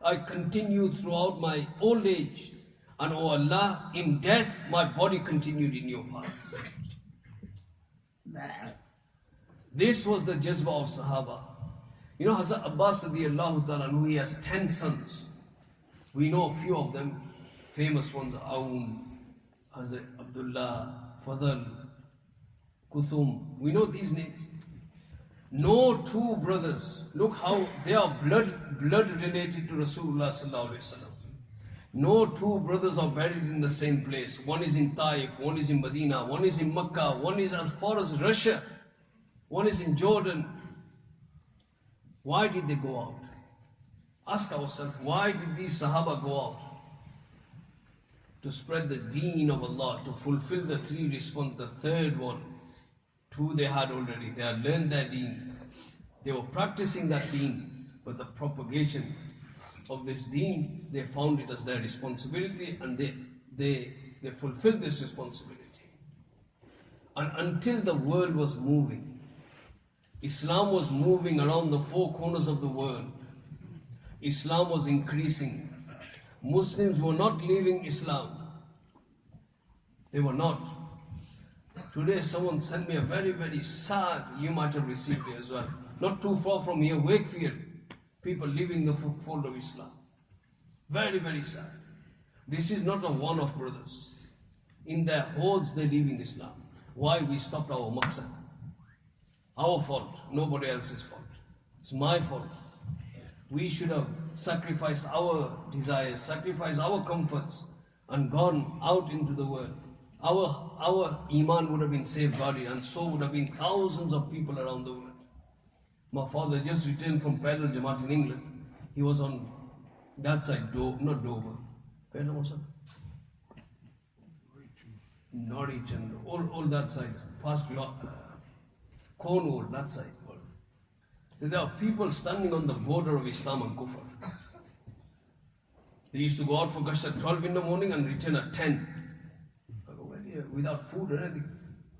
I continued throughout my old age, and O Allah, in death, my body continued in your path. This was the jazba of Sahaba. You know, Hazrat Abbas radiallahu ta'ala anhu, he has 10 sons. We know a few of them, famous ones, Aoun, Hazrat Abdullah, Fadl, Kuthum. We know these names. No two brothers, look how they are blood related to Rasulullah sallallahu alaihi wasallam. No two brothers are buried in the same place. One is in Taif, one is in Medina, one is in Makkah, one is as far as Russia, one is in Jordan. Why did they go out? Ask ourselves, why did these Sahaba go out? To spread the deen of Allah, to fulfill the 3 response. The third one, 2 they had already. They had learned their deen. They were practicing that deen, but the propagation of this deen, they found it as their responsibility, and they fulfilled this responsibility. And until the world was moving, Islam was moving around the 4 corners of the world. Islam was increasing. Muslims were not leaving Islam. They were not. Today someone sent me a very, very sad, you might have received it as well. Not too far from here, Wakefield, people leaving the fold of Islam. Very, very sad. This is not a one-off, brothers. In their hordes they're leaving Islam. Why? We stopped our maqsad. Our fault, nobody else's fault. It's my fault. We should have sacrificed our desires, sacrificed our comforts, and gone out into the world. Our iman would have been safeguarded, and so would have been thousands of people around the world. My father just returned from Pedal Jamaat in England. He was on that side, not Dover. Pedal was on Norwich and all that side, past Cornwall, that side. So there are people standing on the border of Islam and Kufr. They used to go out for Gasht at 12 in the morning and return at 10. Without food or anything.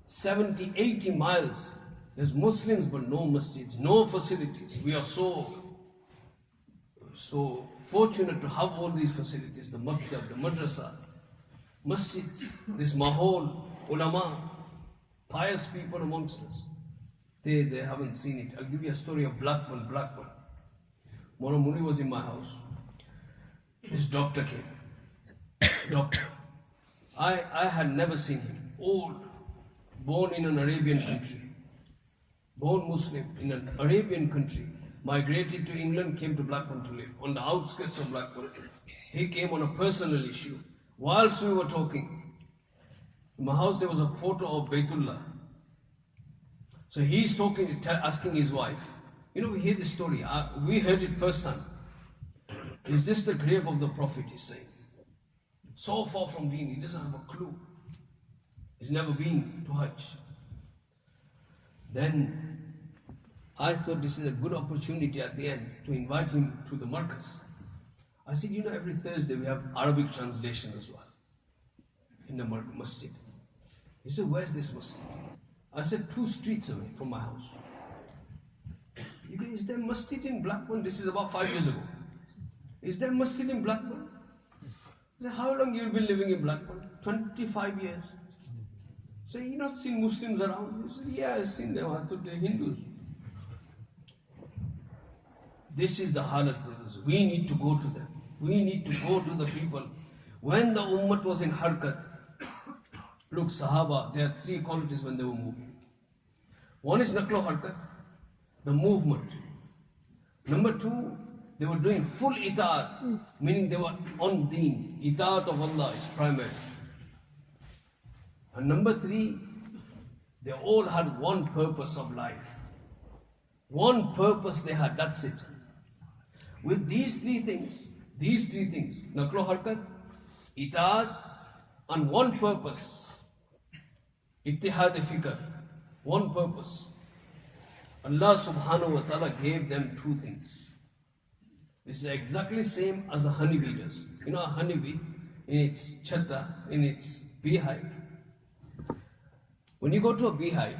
70, 80 miles. There's Muslims but no masjids, no facilities. We are so fortunate to have all these facilities. The maktab, the madrasa, masjids, this mahol, ulama, pious people amongst us. They haven't seen it. I'll give you a story of Blackburn. Moulana Muni was in my house. His doctor came. Doctor. I had never seen him. Old, born in an Arabian country. Born Muslim in an Arabian country. Migrated to England, came to Blackburn to live. On the outskirts of Blackburn. He came on a personal issue. Whilst we were talking, in my house there was a photo of Baytullah. So he's talking, asking his wife. You know, we hear this story. We heard it first time. Is this the grave of the Prophet, he's saying. So far from deen, he doesn't have a clue. He's never been to Hajj. Then I thought this is a good opportunity at the end to invite him to the Markaz. I said, you know, every Thursday we have Arabic translation as well in the masjid. He said, where's this masjid? I said, 2 streets away from my house. He goes, is there masjid in Blackburn? This is about 5 years ago. Is there masjid in Blackburn? I said, how long you've been living in Blackburn? 25 years. So you not seen Muslims around? He said, yeah, I've seen them. I thought they're Hindus. This is the halat, brothers. We need to go to them. We need to go to the people. When the ummah was in harkat, look, Sahaba, there are 3 qualities when they were moving. One is Naklo Harkat, the movement. Number 2, they were doing full itaat, meaning they were on deen. Itaat of Allah is primary. And number 3, they all had one purpose of life. One purpose they had, that's it. With these three things, Naklo Harkat, itaat, and one purpose, Ittihad-e-Fikr, one purpose. Allah subhanahu wa ta'ala gave them 2 things. This is exactly same as a honeybee does. You know, a honeybee, in its chatta, in its beehive. When you go to a beehive,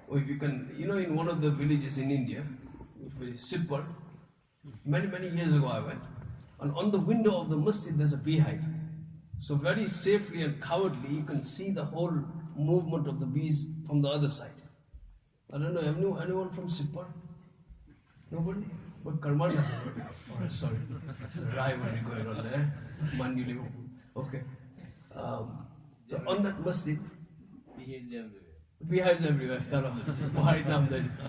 or if you can, in one of the villages in India, which is Sipar, many years ago I went, and on the window of the masjid there's a beehive. So very safely and cowardly you can see the whole movement of the bees from the other side. I don't know, anyone from Sipar? Nobody? But Karman has it. Oh, sorry. It's a rivalry going on there. Manually. Okay. So on that masjid, beehives everywhere.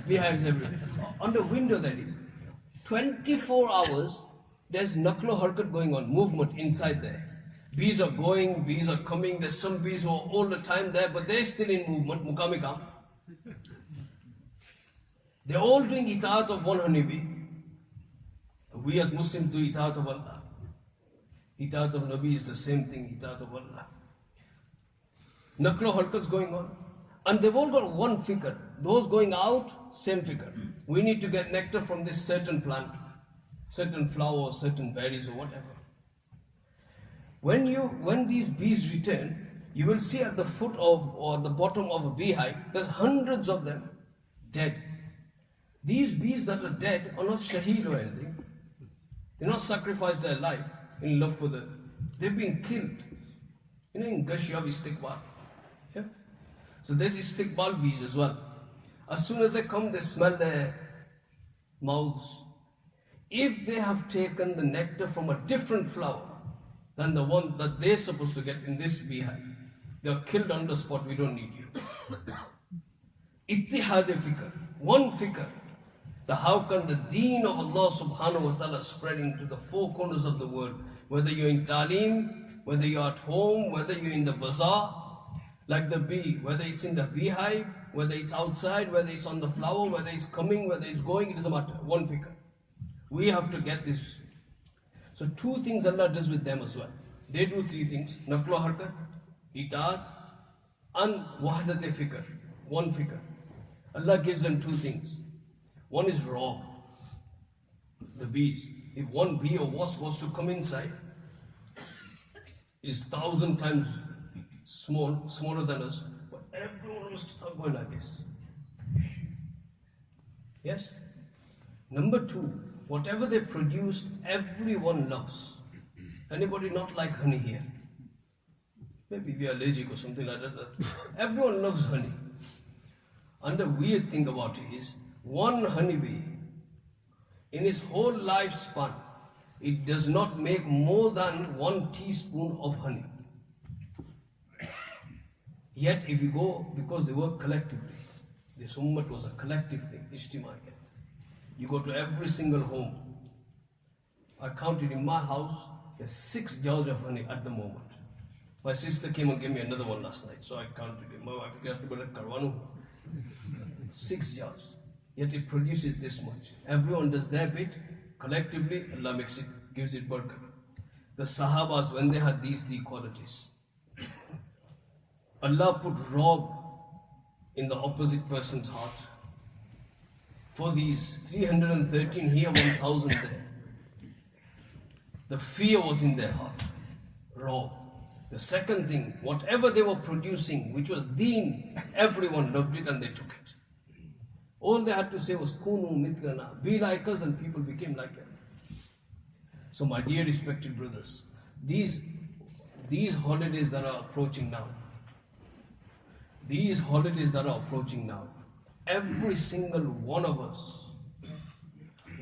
Beehives everywhere. On the window, that is, 24 hours, there's naklo harkat going on, movement inside there. Bees are going, bees are coming. There's some bees who are all the time there, but they're still in movement, mukamikam. They're all doing itaat of one honeybee. We as Muslims do itaat of Allah. Itaat of Nabi is the same thing, itaat of Allah. Naklo harkat's going on. And they've all got one fikr. Those going out, same fikr. We need to get nectar from this certain plant, certain flower, certain berries or whatever. When these bees return, you will see at the foot of or the bottom of a beehive, there's hundreds of them dead. These bees that are dead are not shaheed or anything. They not sacrificed their life in love for they've been killed. In Gashia we istiqbal. Yeah? So there's istiqbal bees as well. As soon as they come, they smell their mouths. If they have taken the nectar from a different flower than the one that they're supposed to get in this beehive, they are killed on the spot. We don't need you. Ittihad fikr, one fikr. How can the deen of Allah subhanahu wa ta'ala spread into the four corners of the world? Whether you're in talim, whether you're at home, whether you're in the bazaar, like the bee, whether it's in the beehive, whether it's outside, whether it's on the flower, whether it's coming, whether it's going, it doesn't matter. One fikr. We have to get this. So two things Allah does with them as well. They do three things. Naklo harkat, itaat, and wahdat fikr. One fikr. Allah gives them two things. One is raw. The bees. If one bee or wasp was to come inside, is 1,000 times smaller than us, but everyone was going like this. Yes? Number two, whatever they produce, everyone loves. Anybody not like honey here? Maybe we are allergic or something like that. Everyone loves honey. And the weird thing about it is, one honeybee, in his whole lifespan, it does not make more than 1 teaspoon of honey. Yet if you go, because they work collectively, this ummah was a collective thing, ijtimaiyat. You go to every single home. I counted in my house, there's 6 jars of honey at the moment. My sister came and gave me another one last night, so I counted it. My wife got to 6 jars. Yet it produces this much. Everyone does their bit. Collectively, Allah gives it barakah. The Sahabas, when they had these 3 qualities, Allah put rob in the opposite person's heart. For these 313 here, 1,000 there. The fear was in their heart. Rob. The second thing, whatever they were producing, which was deen, everyone loved it and they took it. All they had to say was, Kunu mithlana, be like us, and people became like them. So my dear respected brothers, these holidays that are approaching now, every single one of us,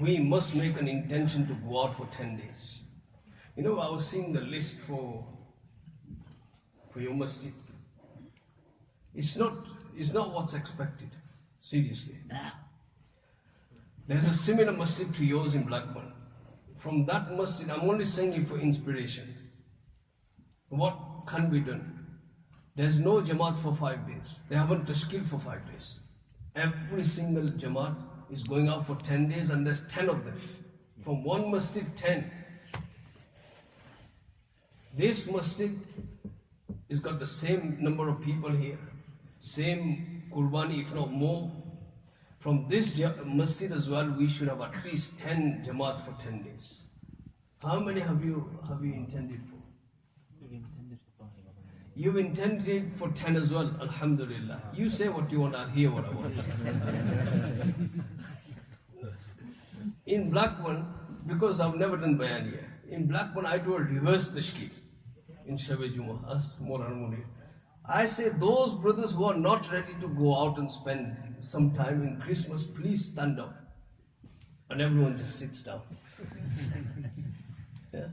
we must make an intention to go out for 10 days. I was seeing the list for your masjid. It's not what's expected. Seriously. There's a similar masjid to yours in Blackburn. From that masjid, I'm only saying it for inspiration. What can be done? There's no Jamaat for 5 days. They haven't tashkil for 5 days. Every single Jamaat is going out for 10 days and there's 10 of them. From one masjid, 10. This masjid has got the same number of people here. Same Qurbani, if not more. From this masjid as well, we should have at least 10 Jamaat for 10 days. How many have you intended for? You've intended it for 10 as well, alhamdulillah. You say what you want, I'll hear what I want. In Blackburn, because I've never done bayan here, in Blackburn I do a reverse tashkil in Shabe Jummah, as Moulana Munir. I say those brothers who are not ready to go out and spend some time in Christmas, please stand up. And everyone just sits down. Yeah?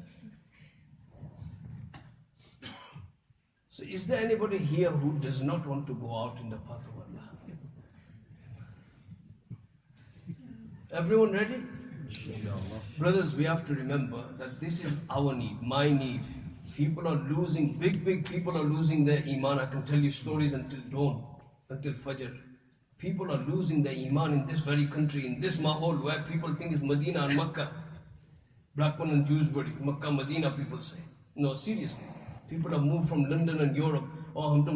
So is there anybody here who does not want to go out in the path of Allah? Everyone ready? Brothers, we have to remember that this is our need, my need. People are losing, big people are losing their iman. I can tell you stories until dawn, until Fajr. People are losing their iman in this very country, in this mahol where people think is Medina and Makkah. Blackburn and Dewsbury, Makkah, Medina people say. No, seriously. People have moved from London and Europe. Oh, hum to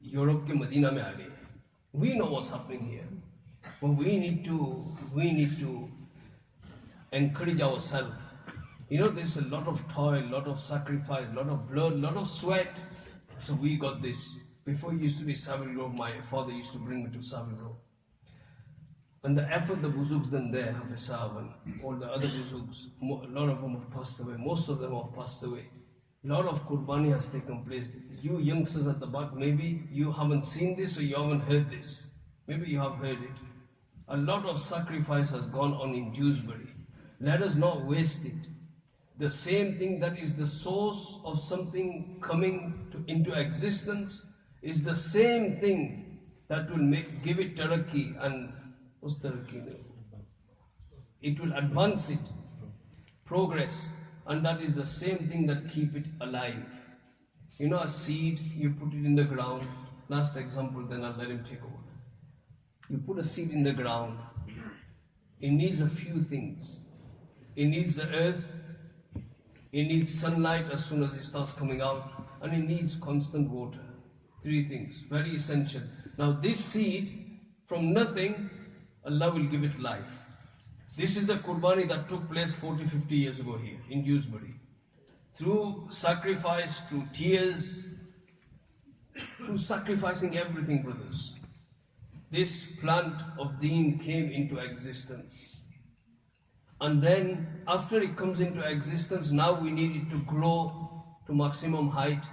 Europe ke Medina mein aa gaye. We know what's happening here. But we need to encourage ourselves. You know, there's a lot of toil, a lot of sacrifice, a lot of blood, a lot of sweat. So we got this. Before it used to be Savile Grove, my father used to bring me to Savile Grove. And the effort the Buzuks done there, Hafiz Sahab and all the other Buzuks, a lot of them have passed away, most of them have passed away. A lot of Qurbani has taken place. You youngsters at the back, maybe you haven't seen this or you haven't heard this. Maybe you have heard it. A lot of sacrifice has gone on in Dewsbury. Let us not waste it. The same thing that is the source of something coming into existence is the same thing that will give it tarakki and it will advance it, progress, and that is the same thing that keep it alive. You know, a seed, you put it in the ground. Last example, then I'll let him take over. You put a seed in the ground. It needs a few things. It needs the earth. It needs sunlight as soon as it starts coming out. And it needs constant water. 3 things, very essential. Now this seed, from nothing, Allah will give it life. This is the Qurbani that took place 40-50 years ago here in Dewsbury. Through sacrifice, through tears, through sacrificing everything, brothers. This plant of Deen came into existence. And then, after it comes into existence, now we need it to grow to maximum height.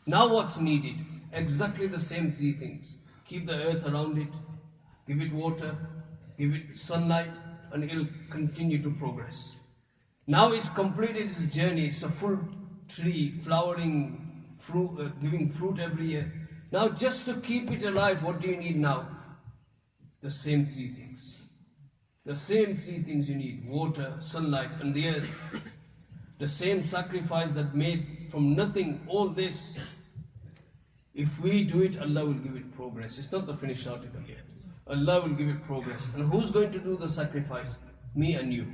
Now what's needed? Exactly the same 3 things. Keep the earth around it, give it water, give it sunlight, and it will continue to progress. Now it's completed its journey. It's a full tree, flowering, fruit, giving fruit every year. Now just to keep it alive, what do you need now? The same 3 things. The same 3 things you need: water, sunlight, and the earth. The same sacrifice that made from nothing all this. If we do it, Allah will give it progress. It's not the finished article yet. Allah will give it progress. And who's going to do the sacrifice? Me and you.